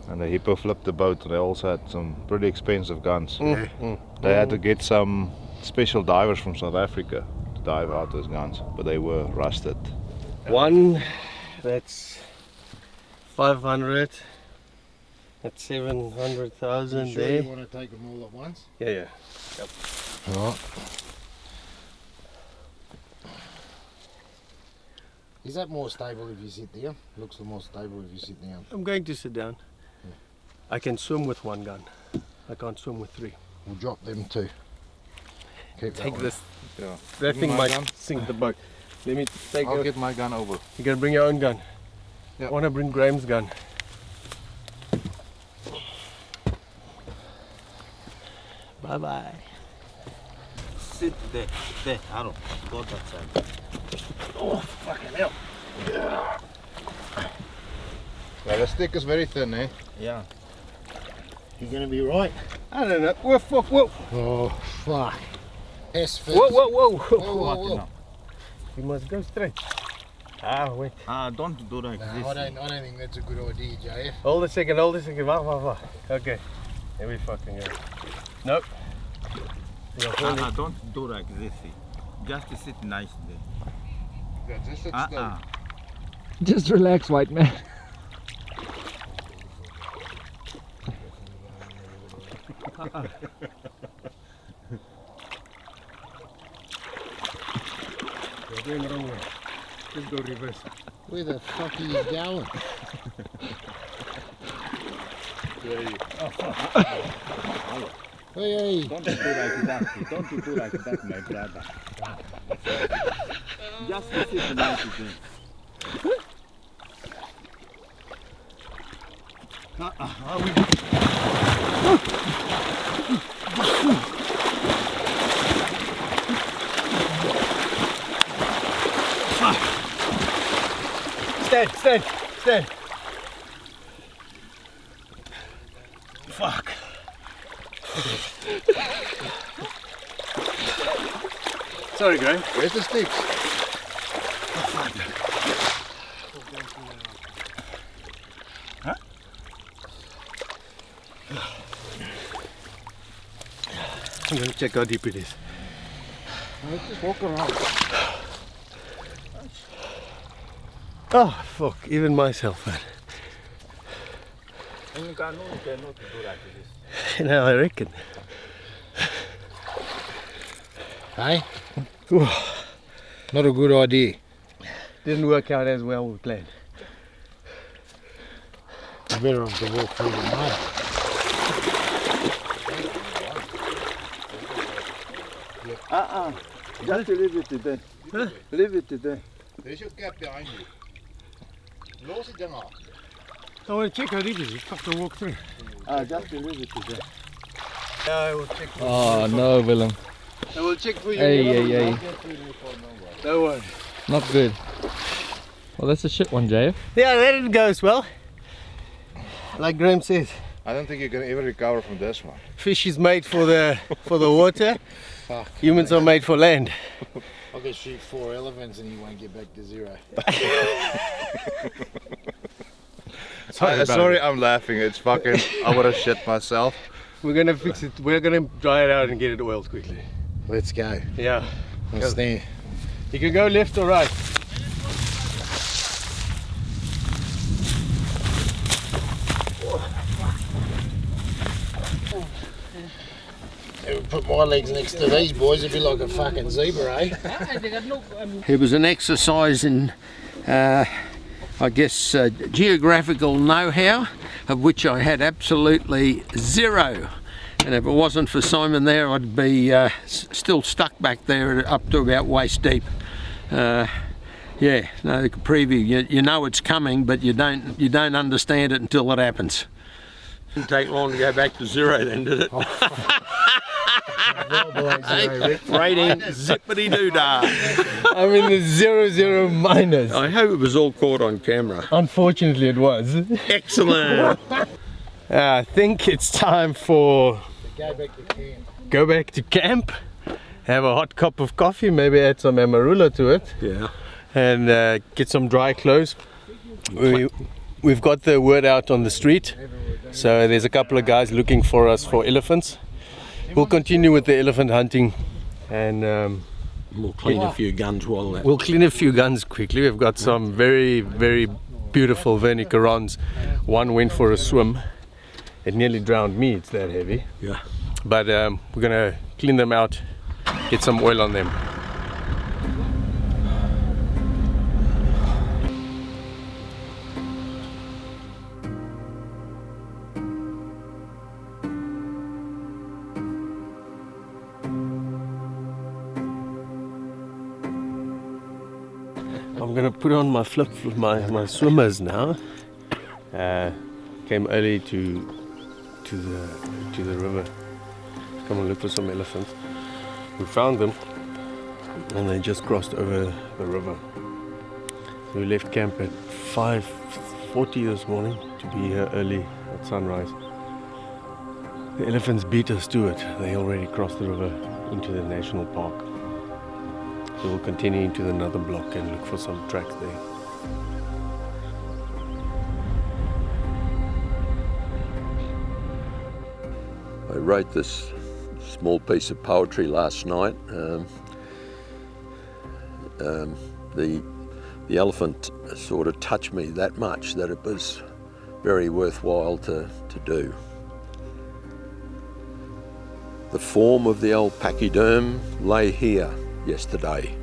And the hippo flipped the boat. They also had some pretty expensive guns. They had to get some special divers from South Africa to dive out those guns, but they were rusted. One, that's 500. That's 700,000 You sure there. you want to take them all at once? Yeah, yeah. Yep. Alright. Is that more stable if you sit down? Looks more stable if you sit down. I'm going to sit down. I can swim with one gun. I can't swim with three. We'll drop them too. Keep Take that this. Yeah. That thing My might gun? sink the boat. Let me take I'll your... get my gun over. You can bring your own gun. Yeah. I want to bring Graham's gun. Bye bye. Sit there, Aaron. Go that side. Oh, fucking hell. Yeah, the stick is very thin, eh? Yeah. You're going to be right. I don't know. Whoa, fuck, whoa. Oh, fuck. S first. Whoa, whoa, whoa. Whoa, whoa, whoa. You must go straight. Ah, wait. Don't do like No, this. I don't think that's a good idea, JF. Hold a second, hold a second. Wah. Okay. Here we fucking go. Nope. Don't do like this. Just sit nice there. Yeah, just sit still. Just relax, white man. You're going the wrong way. Just go reverse. Where the fuck are you going? Oh, fuck. Hey. Don't do like that. Don't do like that, my brother. Just sit nice there. Stand. Fuck. Sorry, Graham. Where's the sticks? Huh? I'm going to check how deep it is. Let's just walk around. Oh, fuck. Even myself, man. You cannot do like this. You know, I reckon. Hey? Not a good idea. Didn't work out as well we planned. You better have to walk through the mud. Just leave it today. Huh? Leave it today. There's your cap behind you. Los die ding af. I want to check how deep it is. You have to walk through. Just leave it today. Yeah, I will check for you. Oh no, Willem. I will check for you. Hey. Don't worry. Not good. Well, that's a shit one, JF. Yeah, there it goes. Well, like Graham says, I don't think you can ever recover from this one. fish is made for the water. Fuck. Humans are made for land. I could shoot 4 elephants and you won't get back to 0. Sorry, I'm laughing. It's fucking. I would have shit myself. We're gonna fix it. We're gonna dry it out and get it oiled quickly. Let's go. Yeah. Let's stand. You can go left or right. Put my legs next to these boys, it'd be like a fucking zebra, eh? It was an exercise in, I guess, geographical know-how, of which I had absolutely zero. And if it wasn't for Simon there, I'd be still stuck back there up to about waist deep. Yeah, no, the Caprivi, you know it's coming, but you don't understand it until it happens. Didn't take long to go back to 0 then, did it? Rating zippity doo dah. I'm in the 0 minus. I hope it was all caught on camera. Unfortunately, it was. Excellent. I think it's time for Go back to camp, have a hot cup of coffee, maybe add some amarula to it. Yeah. And get some dry clothes. We've got the word out on the street, so there's a couple of guys looking for us for elephants. We'll continue with the elephant hunting, and we'll clean a few guns while that. We'll clean a few guns quickly. We've got some very, very beautiful Verney-Carrons. One went for a swim. It nearly drowned me, it's that heavy. Yeah. But we're gonna clean them out, get some oil on them. I'm gonna put on my my swimmers now. Came early to the river. Come and look for some elephants. We found them, and they just crossed over the river. We left camp at 5:40 this morning to be here early at sunrise. The elephants beat us to it. They already crossed the river into the national park. So we'll continue into another block and look for some tracks there. I wrote this small piece of poetry last night. The elephant sort of touched me that much that it was very worthwhile to do. The form of the old pachyderm lay here yesterday,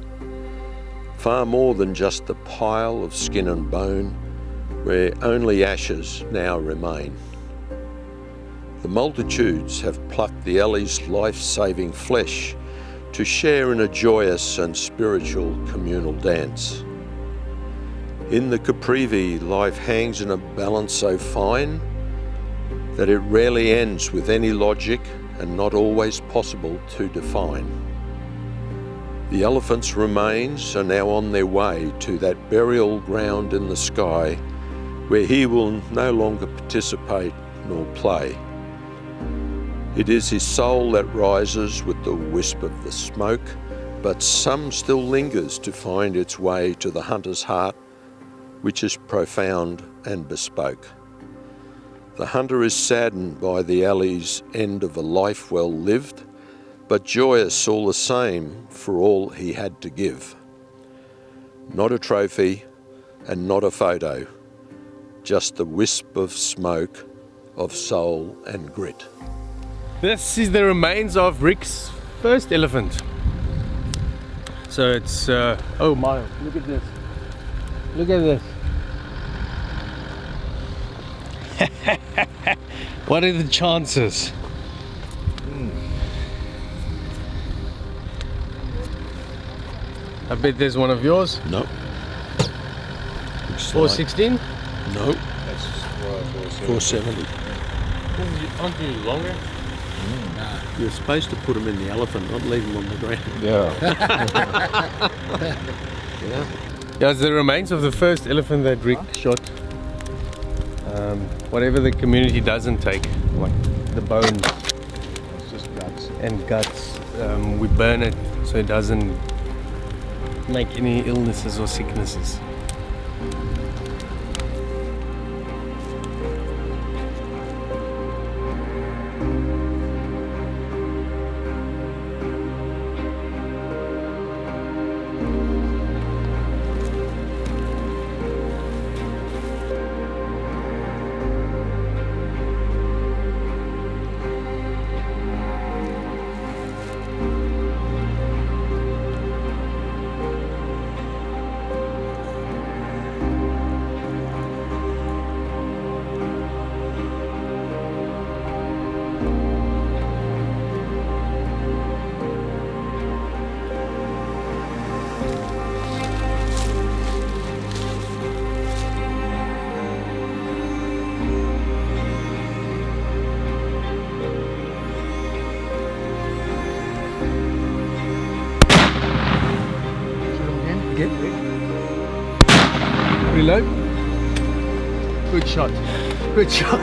far more than just a pile of skin and bone where only ashes now remain. The multitudes have plucked the Ellie's life-saving flesh to share in a joyous and spiritual communal dance. In the Caprivi, life hangs in a balance so fine that it rarely ends with any logic and not always possible to define. The elephant's remains are now on their way to that burial ground in the sky where he will no longer participate nor play. It is his soul that rises with the wisp of the smoke, but some still lingers to find its way to the hunter's heart, which is profound and bespoke. The hunter is saddened by the alley's end of a life well lived, but joyous all the same for all he had to give. Not a trophy and not a photo, just the wisp of smoke of soul and grit. This is the remains of Rick's first elephant. So it's, oh my, look at this. Look at this. What are the chances? I bet there's one of yours. No. 416? No. That's 470. Aren't you longer? Nah. You're supposed to put them in the elephant, not leave them on the ground. Yeah. Yeah, it's the remains of the first elephant that Rick shot. Whatever the community doesn't take, like the bones, It's just guts. and guts, we burn it so it doesn't make any illnesses or sicknesses. Reload. Good shot. Good shot.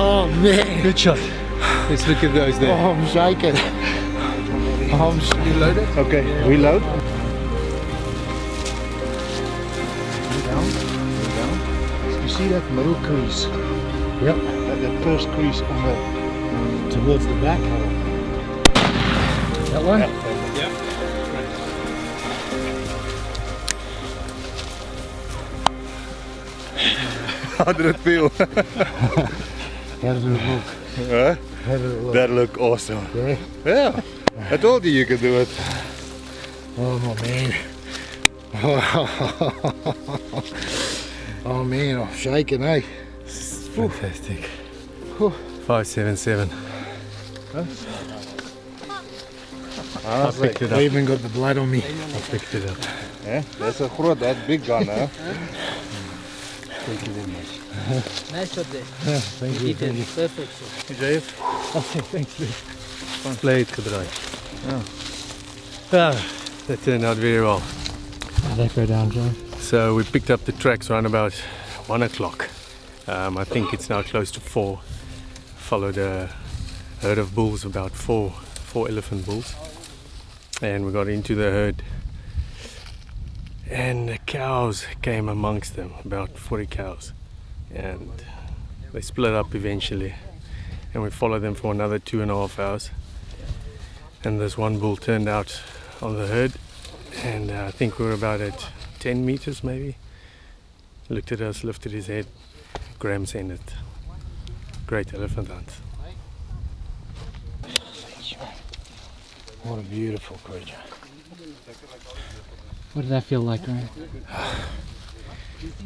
Oh man. Good shot. Let's look at those there. Oh, I'm shaking. You load it? Okay, reload. Down. You see that middle crease? Yep. That first crease on the towards the back. That one? Yeah. How did it feel? How does it look? Huh? How does it look? That looked awesome. Yeah. Yeah. I told you could do it. Oh man. Oh man, I'm shaking, eh? Fantastic. 577. I picked it up. I even got the blood on me. I picked it up. Yeah, that's a groot, that big gun, huh? Thank you very much. Nice shot there. Yeah, thank you. Thank you. Perfect shot. JF? Okay, thanks, Lee. Play it gedraaid. That turned out very well. How'd that go down, Joe? So we picked up the tracks around about 1 o'clock. I think it's now close to 4. Followed a herd of bulls, about four elephant bulls. And we got into the herd. And the cows came amongst them, about 40 cows. And they split up eventually. And we followed them for another 2.5 hours. And this one bull turned out on the herd. And I think we were about at 10 meters maybe. Looked at us, lifted his head. Graham sent it. Great elephant hunt. What a beautiful creature. What did that feel like, Graham?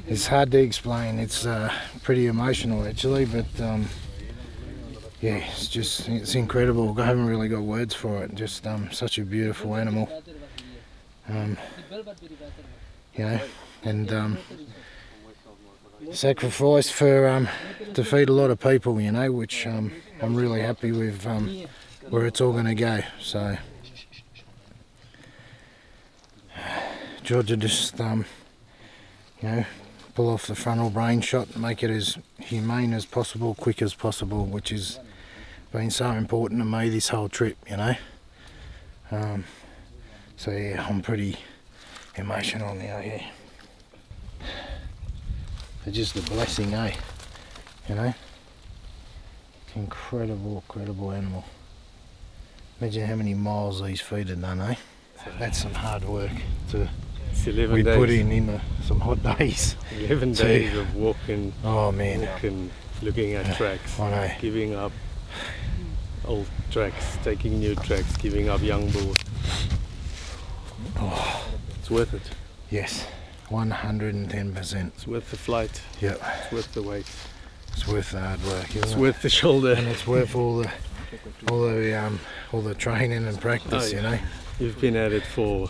It's hard to explain. It's pretty emotional actually, but yeah, it's incredible. I haven't really got words for it. Just such a beautiful animal. You know, and sacrifice for to feed a lot of people. You know, which I'm really happy with where it's all going to go. So Georgia just you know, pull off the frontal brain shot, make it as humane as possible, quick as possible, which has been so important to me this whole trip, you know. So yeah, I'm pretty emotional now, yeah. It's just a blessing, eh? You know? Incredible, incredible animal. Imagine how many miles these feet have done, eh? That's some hard work to It's 11 we days. put in some hot days. 11 days of walking, Yeah. looking at tracks, I know. giving up old tracks, taking new tracks, giving up young bulls. Oh, it's worth it. Yes, 110%. It's worth the flight. Yep. It's worth the wait. It's worth the hard work. Isn't It's it? worth the shoulder. And it's worth all the training and practice. Oh, You yeah. know. You've been at it for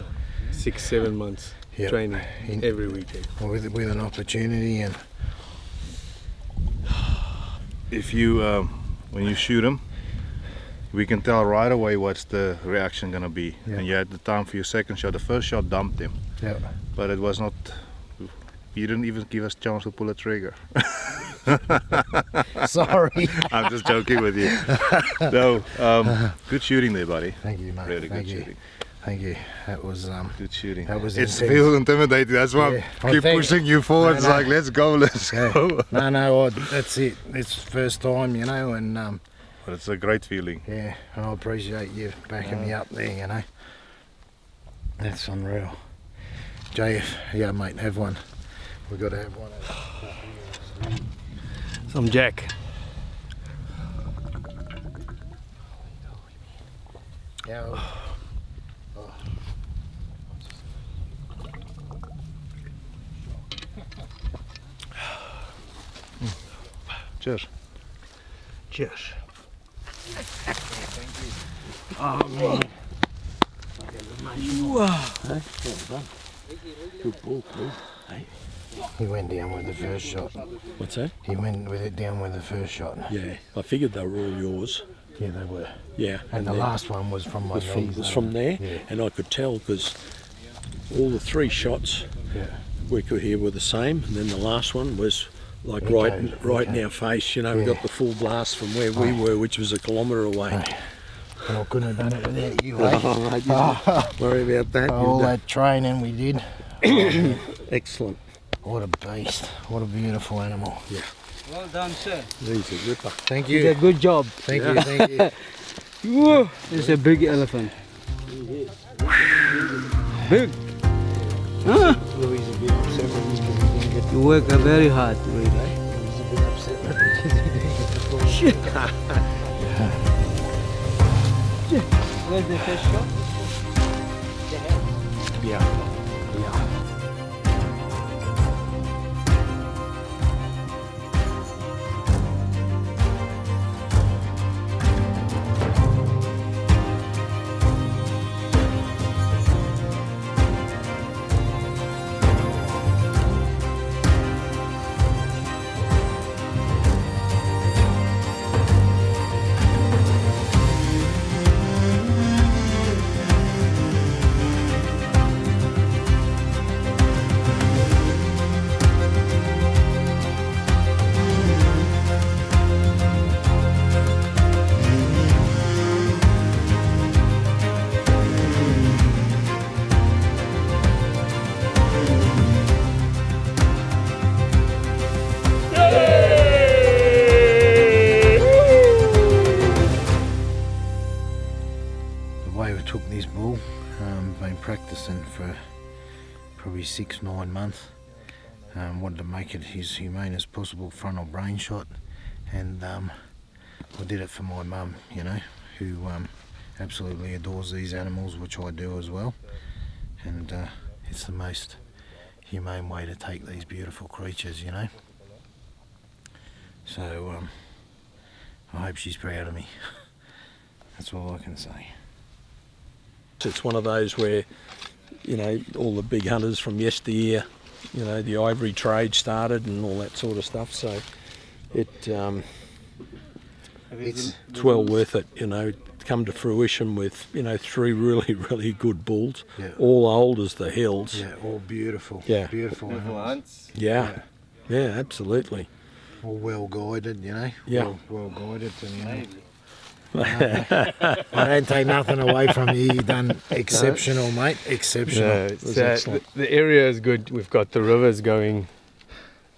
6-7 months. Yep. Training every weekend. With an opportunity and. If you, when you shoot them, we can tell right away what's the reaction gonna be. Yeah. And you had the time for your second shot. The first shot dumped him. Yeah. But it was not. You didn't even give us a chance to pull a trigger. Sorry. I'm just joking with you. No, good shooting there, buddy. Thank you, mate. Really Thank good you. shooting. Thank you. That was good shooting. That was It intense. feels intimidating. That's why Yeah. I keep pushing you forward. It's like, let's go, let's go. No, that's it. It's first time, you know, and but it's a great feeling. yeah, and I appreciate you backing me up there, you know. That's unreal. JF, yeah, mate, have one. We've got to have one. Some Jack. Yeah. Cheers. Cheers. Oh man. Good ball, Chris. He went down with the first shot. What's that? He went with it down with the first shot. Yeah, I figured they were all yours. Yeah, they were. Yeah. And the then- last one was from my knees. was from there, Yeah. and I could tell because all the three shots Yeah. we could hear were the same, and then the last one was like right in our face. You know, we got the full blast from where we were, which was a kilometre away. And I couldn't have done it without you, Worry about that. All that training we did. Excellent. What a beast. What a beautiful animal. Yeah. Well done, sir. He's a ripper. Thank You you. did a good job. Thank you, thank you. Whoa, it's a big elephant. Big. Huh? Louis is a bit upset when he didn't get You work very hard, really. He's a bit upset when he didn't get Where's the fish shop? Yeah. took this bull, been practicing for probably 6-9 months. Wanted to make it as humane as possible, frontal brain shot, and I did it for my mum, you know, who absolutely adores these animals, which I do as well, and it's the most humane way to take these beautiful creatures, you know. So I hope she's proud of me. That's all I can say. It's one of those where, you know, all the big hunters from yesteryear, you know, the ivory trade started and all that sort of stuff, so it's well worth it, you know, to come to fruition with, you know, 3 really good bulls, yeah. All old as the hills. Yeah, all beautiful. Yeah. Beautiful animals. Yeah, absolutely. All well guided, you know. Yeah. Well guided, and you know. I don't take nothing away from you. You've done exceptional, mate. Exceptional. No, the area is good. We've got the rivers going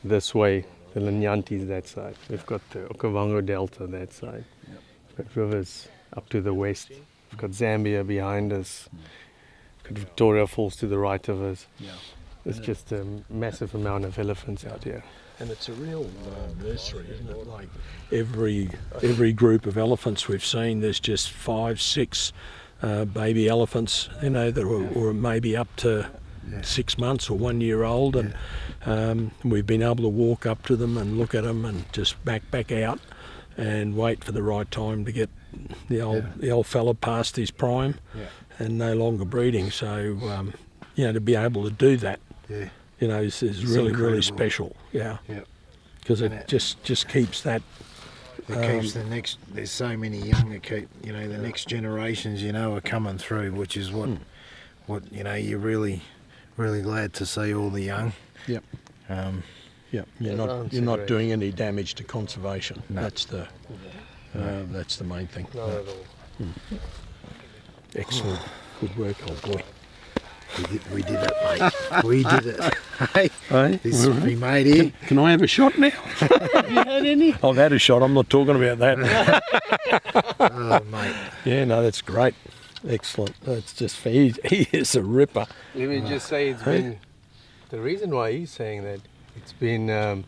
this way. The Linyanti's that side. We've got the Okavango Delta that side. Yep. We've got rivers up to the west. We've got Zambia behind us. We've got Victoria Falls to the right of us. Yeah. There's just a massive amount of elephants out here. And it's a real nursery, isn't it? Like every group of elephants we've seen, there's just 5, 6 baby elephants, you know, that are maybe up to 6 months or 1 year old, and we've been able to walk up to them and look at them and just back out and wait for the right time to get the old fella past his prime and no longer breeding. So you know, to be able to do that. Yeah. You know, is really special, because it just keeps that. It keeps the next. There's so many young that keep, you know, the next generations, you know, are coming through, which is what you know, you're really glad to see all the young. Yep. You're not doing any damage to conservation. No. That's the main thing. Not at all. Excellent. Good work, old boy. We did it, mate. We did it. Hey, this we made here. Can I have a shot now? Have you had any? I've had a shot. I'm not talking about that. Oh, mate. Yeah, no, that's great. Excellent. That's just he is a ripper. Let me just say, it's been the reason why he's saying that. It's been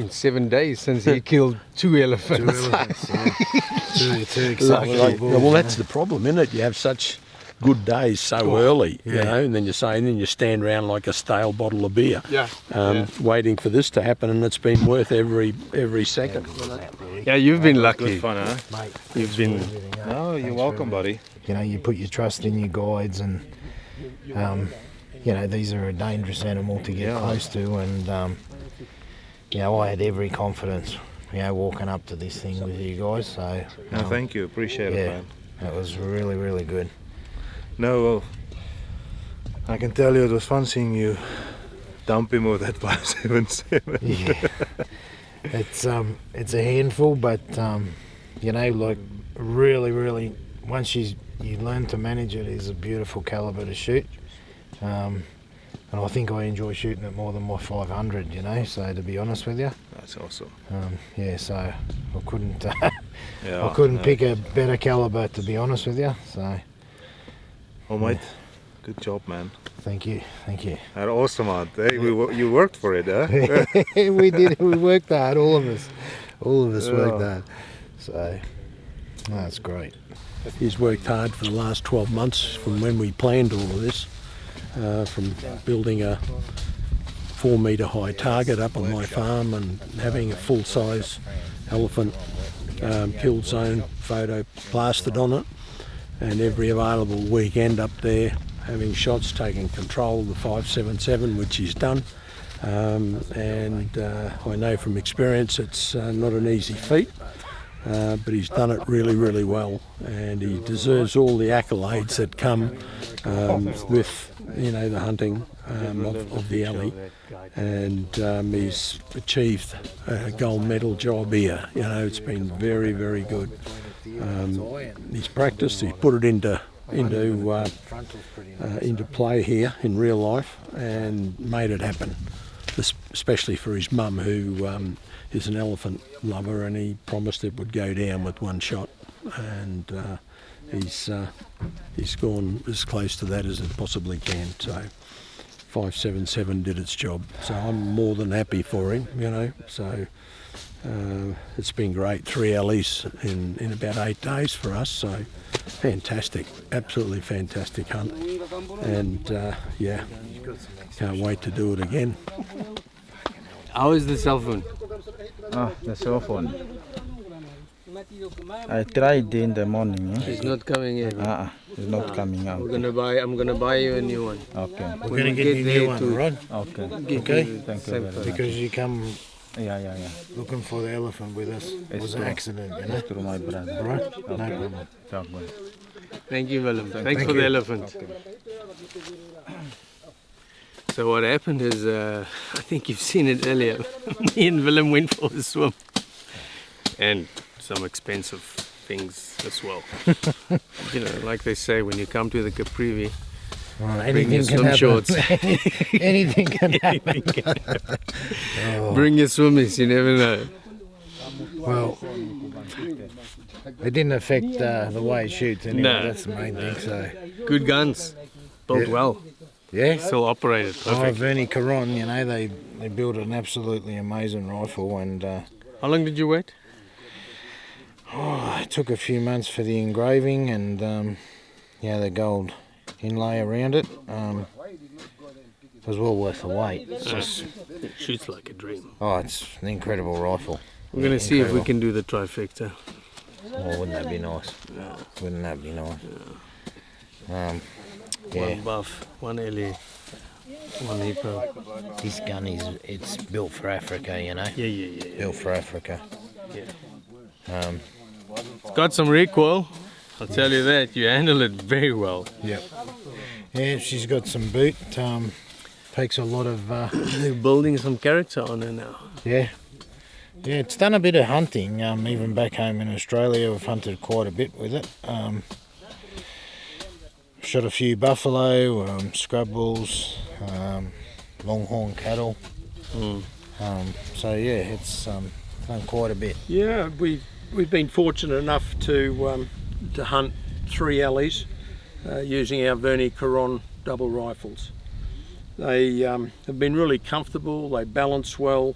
7 days since he killed 2 elephants. 2 elephants. Yeah. Two exceptional bulls. Well, that's the problem, isn't it? You have such good days so early, you know, and then you stand around like a stale bottle of beer, waiting for this to happen, and it's been worth every second. Yeah, you've been lucky. Good fun, huh? Mate, you've been. No, you're welcome, buddy. You know, you put your trust in your guides, and you know, these are a dangerous animal to get close to, and you know, I had every confidence, you know, walking up to this thing with you guys. So no, thank you, appreciate it, man. It was really good. No, well, I can tell you it was fun seeing you dump him with that 577. Yeah. It's a handful, but you know, like really, once you learn to manage it, it's a beautiful caliber to shoot. And I think I enjoy shooting it more than my 500, you know, so to be honest with you. That's awesome. Yeah, so I couldn't I couldn't pick a better caliber, to be honest with you. So Oh mate, good job, man. Thank you. That's awesome out there. You worked for it, huh? We did. We worked hard. All of us worked hard. So that's great. He's worked hard for the last 12 months from when we planned all of this, from building a 4 metre high target up on my farm and having a full-size elephant kill zone photo plastered on it, and every available weekend up there having shots, taking control of the 577, which he's done. And I know from experience it's not an easy feat, but he's done it really well, and he deserves all the accolades that come with, you know, the hunting of the alley. And he's achieved a gold medal job here. You know, it's been very good. He's practiced, he's put it into play here in real life and made it happen, especially for his mum, who is an elephant lover, and he promised it would go down with one shot, and he's gone as close to that as it possibly can. So 577 did its job, so I'm more than happy for him, you know. So it's been great, 3 alleys in about 8 days for us, so fantastic, absolutely fantastic hunt, and yeah, can't wait to do it again. How is the cell phone? The cell phone. I tried in the morning. It's not coming in. It's not coming out. I'm gonna buy you a new one. Okay. We're going to get you a new one, right? Okay. Okay. Thank you very much. Because you come Yeah. looking for the elephant with us. It was an accident, you know. It's through my brother. All right? Okay. No problem. Thank you, Willem. Thanks Thank for you. the elephant. Okay. So what happened is, I think you've seen it earlier. Me and Willem went for a swim, and some expensive things as well. You know, like they say, when you come to the Caprivi, bring your swim shorts. Anything can happen. Bring your swimmies, you never know. Well, it didn't affect the way it shoots anyway. No. That's the main thing. So Good guns, built well. Yeah. Still operated perfect. Verney-Carron, you know, they built an absolutely amazing rifle, and How long did you wait? it took a few months for the engraving and yeah, the gold inlay around it. It was well worth the wait. It's just, It shoots like a dream. it's an incredible rifle. We're going to see if we can do the trifecta. Oh, wouldn't that be nice? Yeah. Wouldn't that be nice? Yeah. One buff, one LA, one Hippo. This gun it's built for Africa, you know. Yeah. Built for Africa. Yeah. It's got some recoil, I'll tell you that. You handle it very well. Yep. Yeah, she's got some boot. Takes a lot of. You're building some character on her now. Yeah, it's done a bit of hunting. Even back home in Australia, we've hunted quite a bit with it. Shot a few buffalo, scrub bulls, longhorn cattle. So yeah, it's done quite a bit. Yeah, we've been fortunate enough to hunt 3 alleys using our Verney-Carron double rifles. They have been really comfortable, they balance well.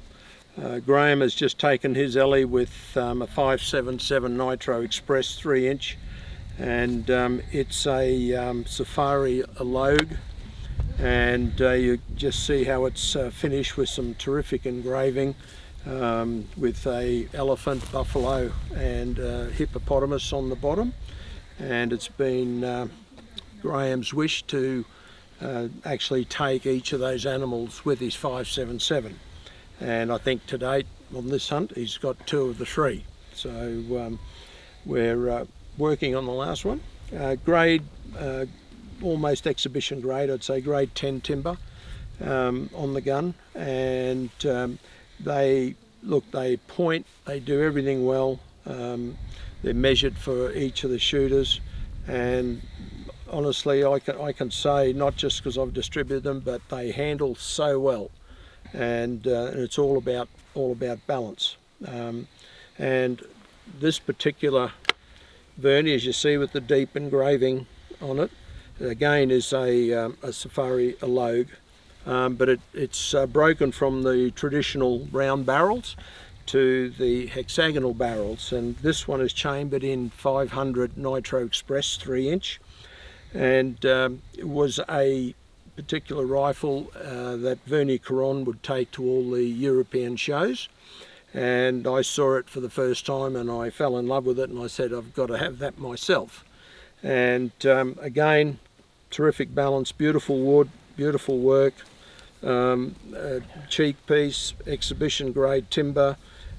Graham has just taken his alley with a 577 Nitro Express 3-inch, and it's a Safari Logue, and you just see how it's finished with some terrific engraving with a elephant, buffalo and hippopotamus on the bottom, and it's been Graham's wish to actually take each of those animals with his 577, and I think to date on this hunt he's got 2 of the 3, so we're working on the last one. Grade almost exhibition grade, I'd say grade 10 timber, on the gun, and they point, they do everything well. They're measured for each of the shooters, and honestly I can say, not just because I've distributed them, but they handle so well, and it's all about balance. And this particular Verney, as you see with the deep engraving on it, again is a safari logue, but it's broken from the traditional round barrels to the hexagonal barrels, and this one is chambered in 500 Nitro Express 3-inch, and it was a particular rifle that Verney-Carron would take to all the European shows, and I saw it for the first time and I fell in love with it, and I said I've got to have that myself. And again, terrific balance, beautiful wood, beautiful work, cheek piece, exhibition grade timber.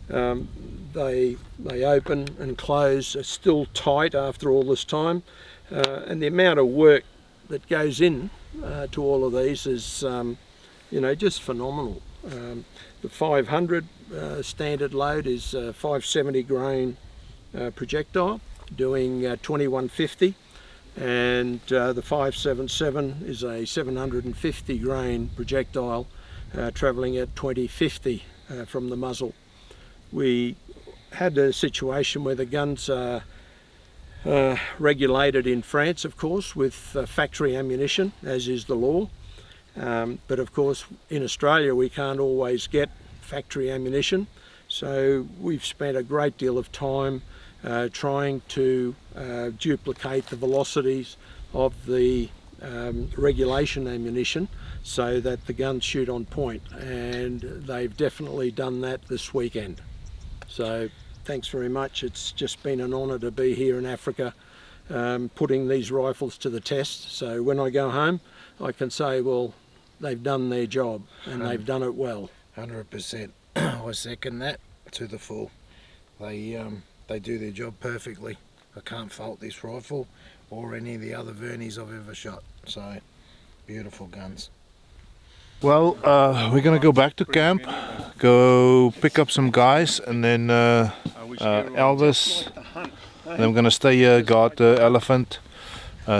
They open and close, are still tight after all this time, and the amount of work that goes in to all of these is just phenomenal. The 500 standard load is a 570 grain projectile doing 2150, and the 577 is a 750 grain projectile travelling at 2050 from the muzzle. We had a situation where the guns are regulated in France, of course, with factory ammunition, as is the law. But of course, in Australia, we can't always get factory ammunition. So we've spent a great deal of time trying to duplicate the velocities of the regulation ammunition so that the guns shoot on point. And they've definitely done that this weekend. So thanks very much. It's just been an honour to be here in Africa putting these rifles to the test. So when I go home, I can say, well, they've done their job and they've done it well. 100%. I second that to the full. They do their job perfectly. I can't fault this rifle or any of the other Verneys I've ever shot. So, beautiful guns. Well, we're gonna go back to camp, go pick up some guys, and then Elvis. Then I'm gonna stay here, guard the elephant.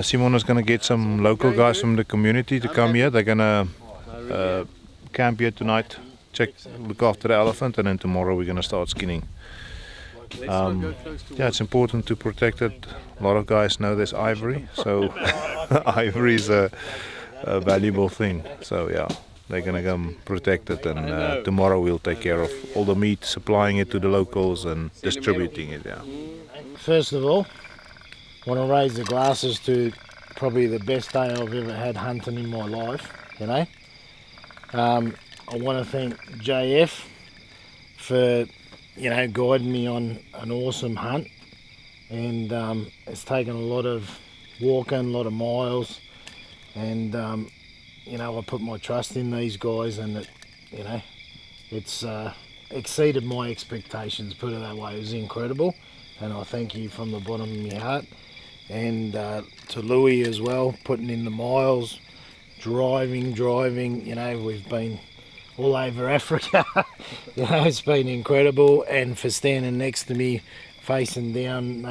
Simon is gonna get some local guys from the community to come here. They're gonna camp here tonight, look after the elephant, and then tomorrow we're gonna start skinning. Yeah, it's important to protect it. A lot of guys know there's ivory, so ivory is a valuable thing. So yeah, they're gonna come protect it, and tomorrow we'll take care of all the meat, supplying it to the locals and distributing it. Yeah. First of all, I want to raise the glasses to probably the best day I've ever had hunting in my life. I want to thank JF for guiding me on an awesome hunt, and it's taken a lot of walking, a lot of miles, and I put my trust in these guys, and it's exceeded my expectations, put it that way. It was incredible, and I thank you from the bottom of my heart. And to Louis as well, putting in the miles, driving, we've been all over Africa. It's been incredible, and for standing next to me facing down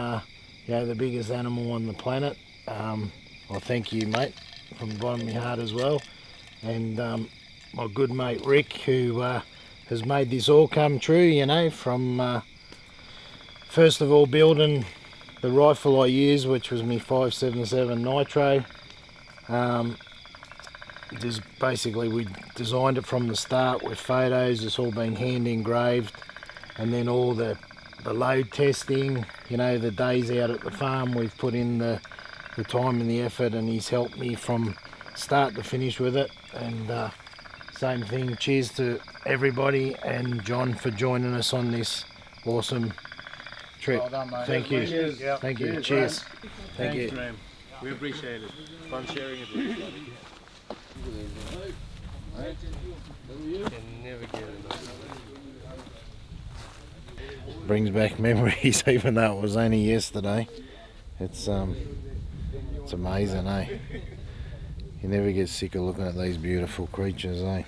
the biggest animal on the planet. I thank you, mate, from the bottom of my heart as well. And my good mate Rick, who has made this all come true, from first of all building the rifle I use, which was my 577 Nitro. Basically we designed it from the start with photos. It's all been hand engraved, and then all the load testing, the days out at the farm, we've put in the time and the effort, and he's helped me from start to finish with it. And same thing, cheers to everybody, and John for joining us on this awesome trip. Well done, mate. Thank you. Cheers. Thank you. Cheers. Thank you. Graham. We appreciate it. Fun sharing it with you. Brings back memories, even though it was only yesterday. It's amazing, eh? You never get sick of looking at these beautiful creatures, eh?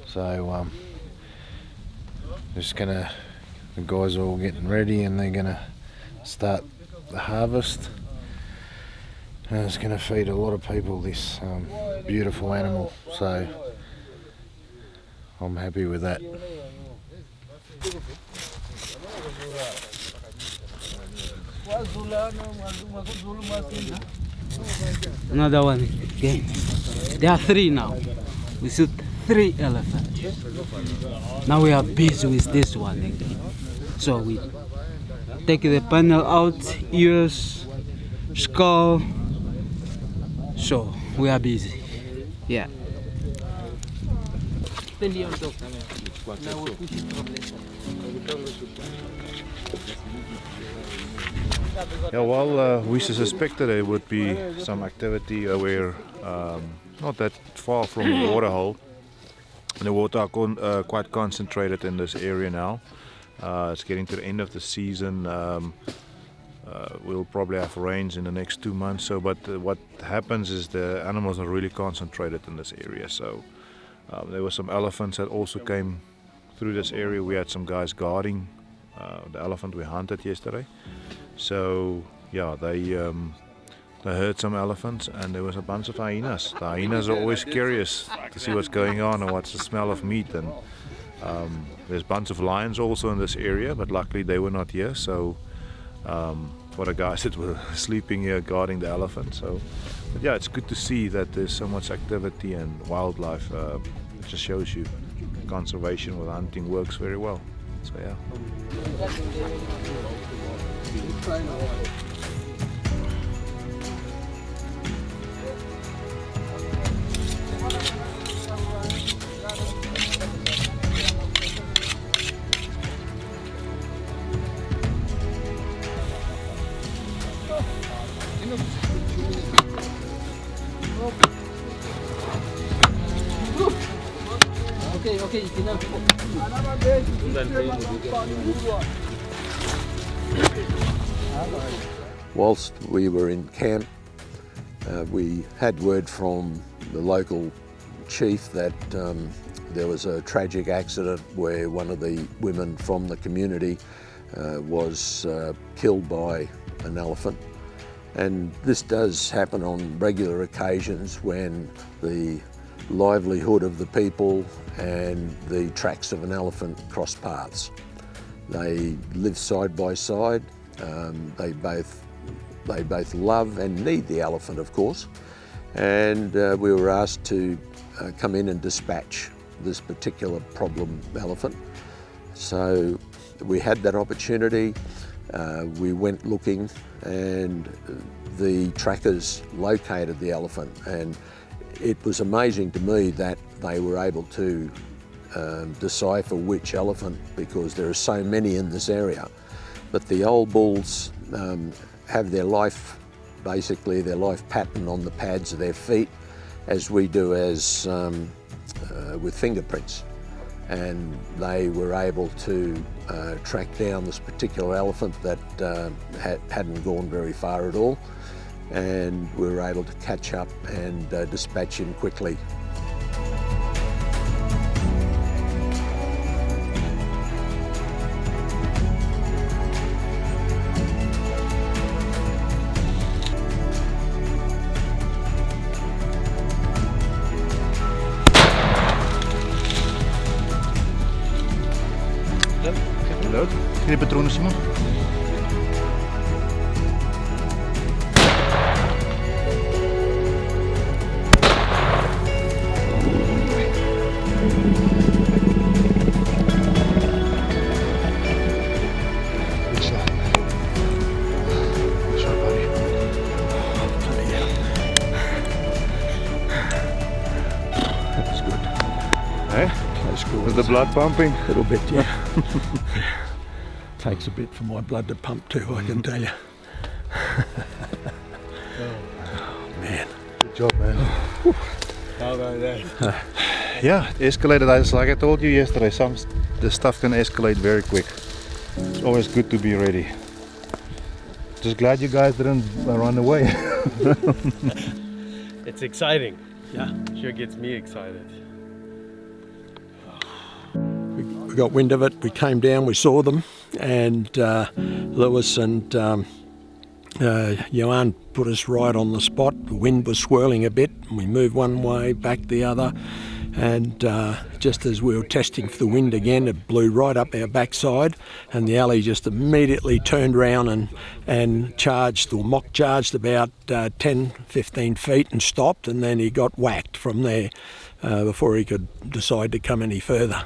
So just gonna, the guys are all getting ready and they're gonna start the harvest. And it's gonna feed a lot of people this beautiful animal, so I'm happy with that. Another one again. There are 3 now. We shoot 3 elephants. Now we are busy with this one again. So we take the panel out, ears, skull. So we are busy. Yeah. Now we'll push it from this side. Yeah, well, we suspected there would be some activity where not that far from the waterhole. The water are quite concentrated in this area now. It's getting to the end of the season. We'll probably have rains in the next 2 months. So, but what happens is the animals are really concentrated in this area. So there were some elephants that also came through this area. We had some guys guarding the elephant we hunted yesterday. So yeah, they heard some elephants and there was a bunch of hyenas. The hyenas are always curious to see what's going on and what's the smell of meat. And there's a bunch of lions also in this area, but luckily they were not here. So for the guys that were sleeping here guarding the elephant. So but yeah, it's good to see that there's so much activity and wildlife. It just shows you conservation with hunting works very well. So yeah. Okay, it's enough. Whilst we were in camp, we had word from the local chief that there was a tragic accident where one of the women from the community was killed by an elephant. And this does happen on regular occasions when the livelihood of the people and the tracks of an elephant cross paths. They live side by side. They both love and need the elephant, of course. And we were asked to come in and dispatch this particular problem elephant. So we had that opportunity. We went looking and the trackers located the elephant, and it was amazing to me that they were able to decipher which elephant, because there are so many in this area. But the old bulls have their life, basically their life pattern on the pads of their feet, as we do as with fingerprints. And they were able to track down this particular elephant that hadn't gone very far at all, and we were able to catch up and dispatch him quickly. Leuk. Heb je patronen, Simon? Is the blood pumping? A little bit, yeah. Takes a bit for my blood to pump too, I can tell you. Oh, man. Good job, man. How about that? Yeah, it escalated. Like I told you yesterday, the stuff can escalate very quick. It's always good to be ready. Just glad you guys didn't run away. It's exciting. Yeah. Sure gets me excited. We got wind of it, we came down, we saw them, and Lewis and Johan put us right on the spot. The wind was swirling a bit, and we moved one way, back the other, and just as we were testing for the wind again, it blew right up our backside, and the alley just immediately turned round and charged, or mock charged about 10-15 feet and stopped, and then he got whacked from there before he could decide to come any further.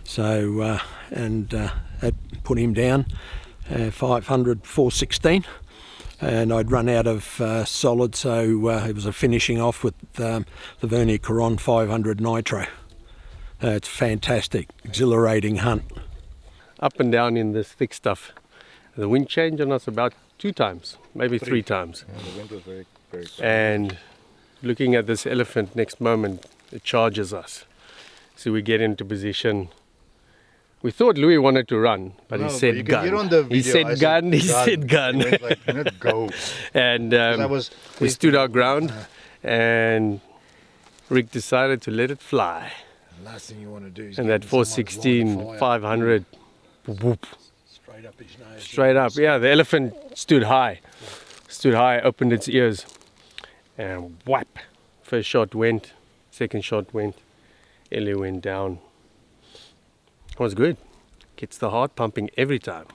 So, that put him down 500, 416. And I'd run out of solid, so it was a finishing off with the Verney-Carron 500 Nitro. It's fantastic, exhilarating hunt. Up and down in this thick stuff. The wind changed on us about 2 times, maybe 3 times. Yeah, the wind was very, very strong. And looking at this elephant, next moment it charges us. So we get into position. We thought Louis wanted to run, but he said gun. He said gun, he said gun. He went like, not go. And we stood our ground, and Rick decided to let it fly. The last thing you want to do is and that 416, 500, whoop. Straight up his nose. Straight up, yeah, the elephant stood high, opened its ears, and whap. First shot went, second shot went, Ellie went down. It was good. Gets the heart pumping every time.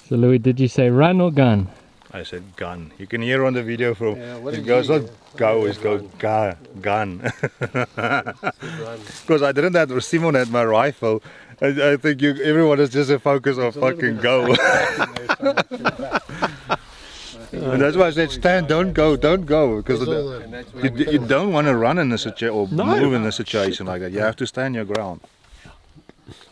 So Louis, did you say run or gun? I said gun. You can hear on the video from it goes not go, it goes gun. Because I didn't have Simon had my rifle. I think everyone is just a focus on fucking go. And that's why I said stand, don't go, because you don't want to run in a situation or move in a situation like that. You have to stand your ground.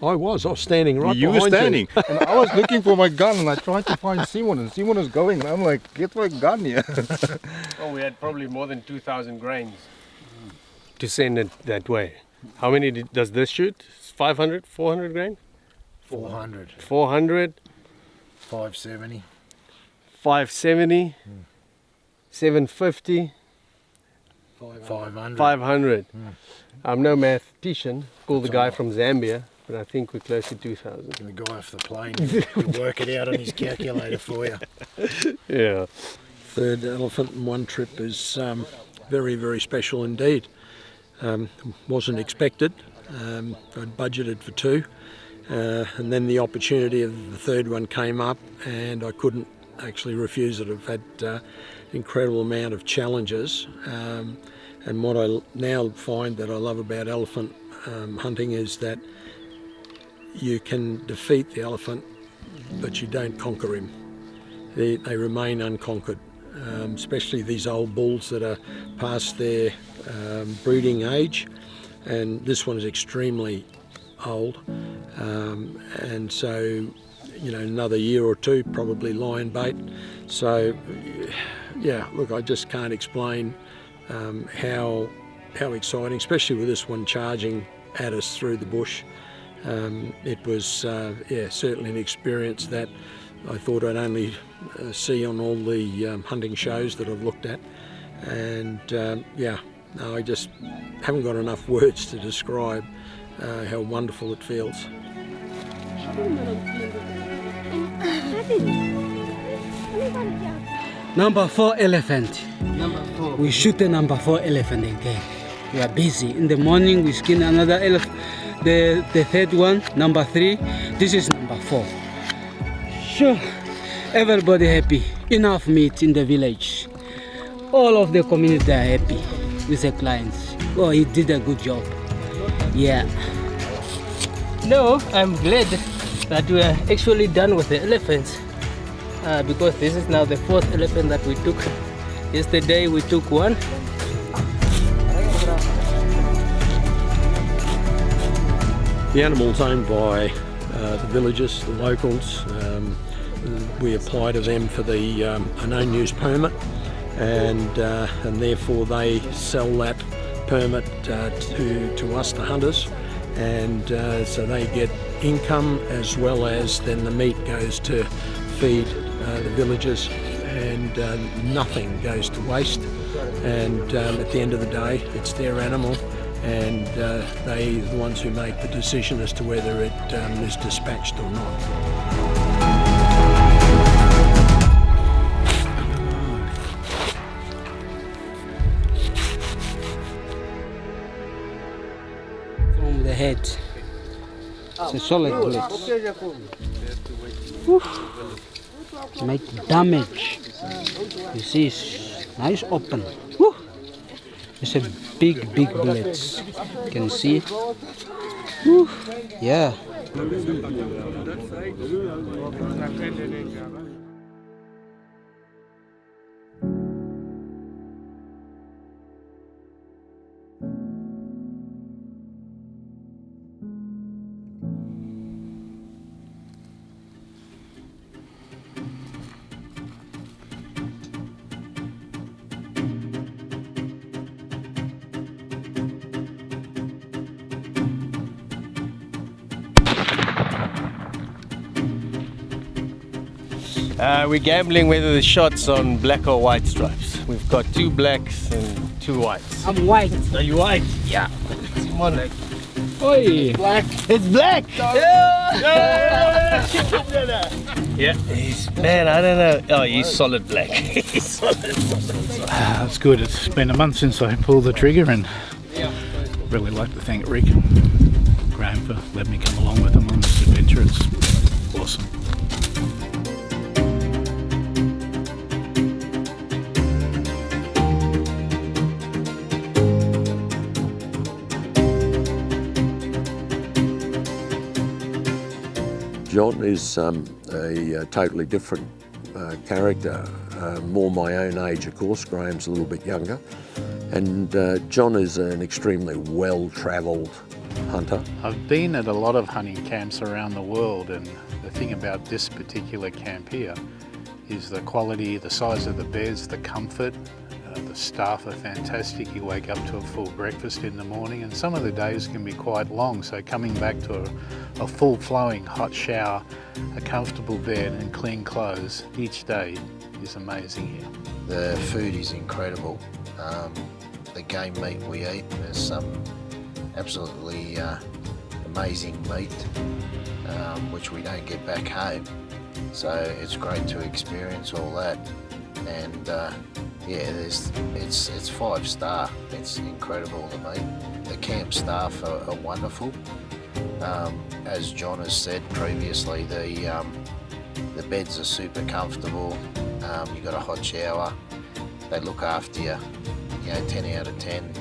I was standing right behind you. You were standing, and I was looking for my gun, and I tried to find Simon, and Simon was going, and I'm like, get my gun here. Oh, we had probably more than 2,000 grains to send it that way. How many does this shoot? 500, 400 grain? 400. 400. 570. 570. 750. 500. 500. I'm no mathematician. Call the guy from Zambia, but I think we're close to 2,000. The guy off the plane can work it out on his calculator for you. Yeah. Third elephant in one trip is very, very special indeed. Wasn't expected. I'd budgeted for 2, and then the opportunity of the third one came up, and I couldn't actually refuse it. I've had an incredible amount of challenges, and what I now find that I love about elephant hunting is that you can defeat the elephant, but you don't conquer him. They remain unconquered, especially these old bulls that are past their breeding age, and this one is extremely old, and so another year or 2 probably lion bait. So yeah, look, I just can't explain how exciting, especially with this one charging at us through the bush. It was certainly an experience that I thought I'd only see on all the hunting shows that I've looked at, and I just haven't got enough words to describe how wonderful it feels. Number 4 elephant. We shoot the number 4 elephant again. We are busy. In the morning we skin another elephant. The third one, number 3. This is number 4. Sure. Everybody happy. Enough meat in the village. All of the community are happy with the clients. Oh, he did a good job. Yeah. No, I'm glad that we are actually done with the elephants, because this is now the 4th elephant that we took. Yesterday we took one. The animal's owned by the villagers, the locals. We apply to them for the a no-use permit, and therefore they sell that permit to us, the hunters, and so they get income, as well as then the meat goes to feed the villagers and nothing goes to waste. And at the end of the day, it's their animal, and they are the ones who make the decision as to whether it is dispatched or not. From the head. It's a solid bullet. Make damage. You see, it's nice open. Woo. It's a big bullet. You can see it. Woo. Yeah. We're gambling whether the shot's on black or white stripes. We've got 2 blacks and 2 whites. I'm white. Are you white? Yeah. Come on. Oi! Black. It's black! Yeah! Man, I don't know. Oh, he's solid black. He's solid. That's good. It's been a month since I pulled the trigger, and really like to thank Rick and Graham for letting me come along with them on this adventure. It's awesome. John is a totally different character, more my own age, of course. Graham's a little bit younger. And John is an extremely well-travelled hunter. I've been at a lot of hunting camps around the world, and the thing about this particular camp here is the quality, the size of the beds, the comfort. The staff are fantastic. You wake up to a full breakfast in the morning, and some of the days can be quite long, so coming back to a full flowing hot shower, a comfortable bed and clean clothes each day is amazing here. The food is incredible. The game meat we eat, there's some absolutely amazing meat which we don't get back home, so it's great to experience all that. And yeah, it's 5-star. It's incredible, the meat. The camp staff are wonderful. As John has said previously, the beds are super comfortable. You've got a hot shower. They look after you. 10 out of 10.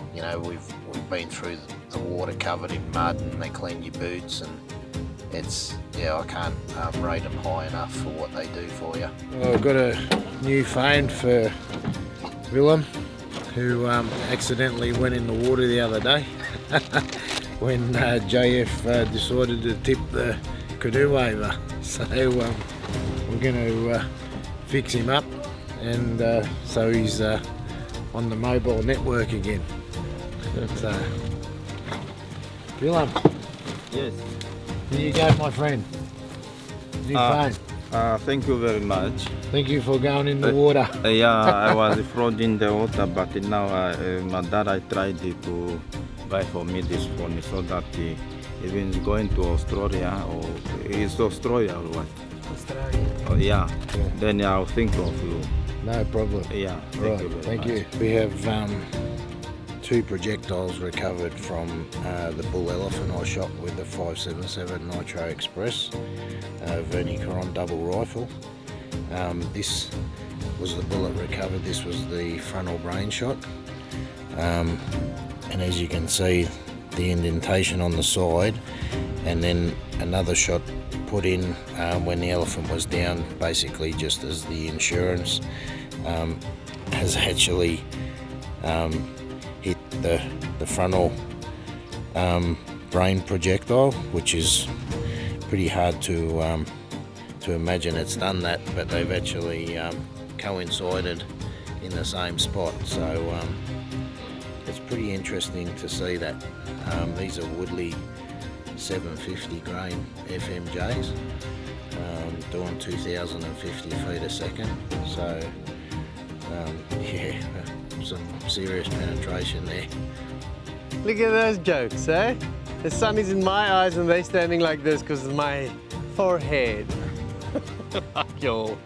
We've been through the water covered in mud, and they clean your boots, and I can't rate them high enough for what they do for you. Well, I've got a new phone for Willem, who accidentally went in the water the other day when JF decided to tip the canoe over. So we're going to fix him up, and so he's on the mobile network again. So, Willem. Yes. Here you go, my friend. New phone. Thank you very much. Thank you for going in the water. Yeah, I was frozen in the water, but now my dad I tried to buy for me this phone so that even going to Australia, or is Australia or what? Australia. Oh, yeah. Then I'll think of you. No problem. Yeah. Thank you. We have 2 projectiles recovered from the bull elephant I shot with the 577 Nitro Express Verney-Carron double rifle. This was the bullet recovered. This was the frontal brain shot, and as you can see, the indentation on the side, and then another shot put in when the elephant was down, basically just as the insurance has actually hit the frontal brain projectile, which is pretty hard to imagine it's done that, but they've actually coincided in the same spot, so it's pretty interesting to see that. These are Woodley 750 grain FMJs. doing 2,050 feet a second. So yeah, some serious penetration there. Look at those jokes, eh? The sun is in my eyes and they're standing like this because of my forehead. Yo.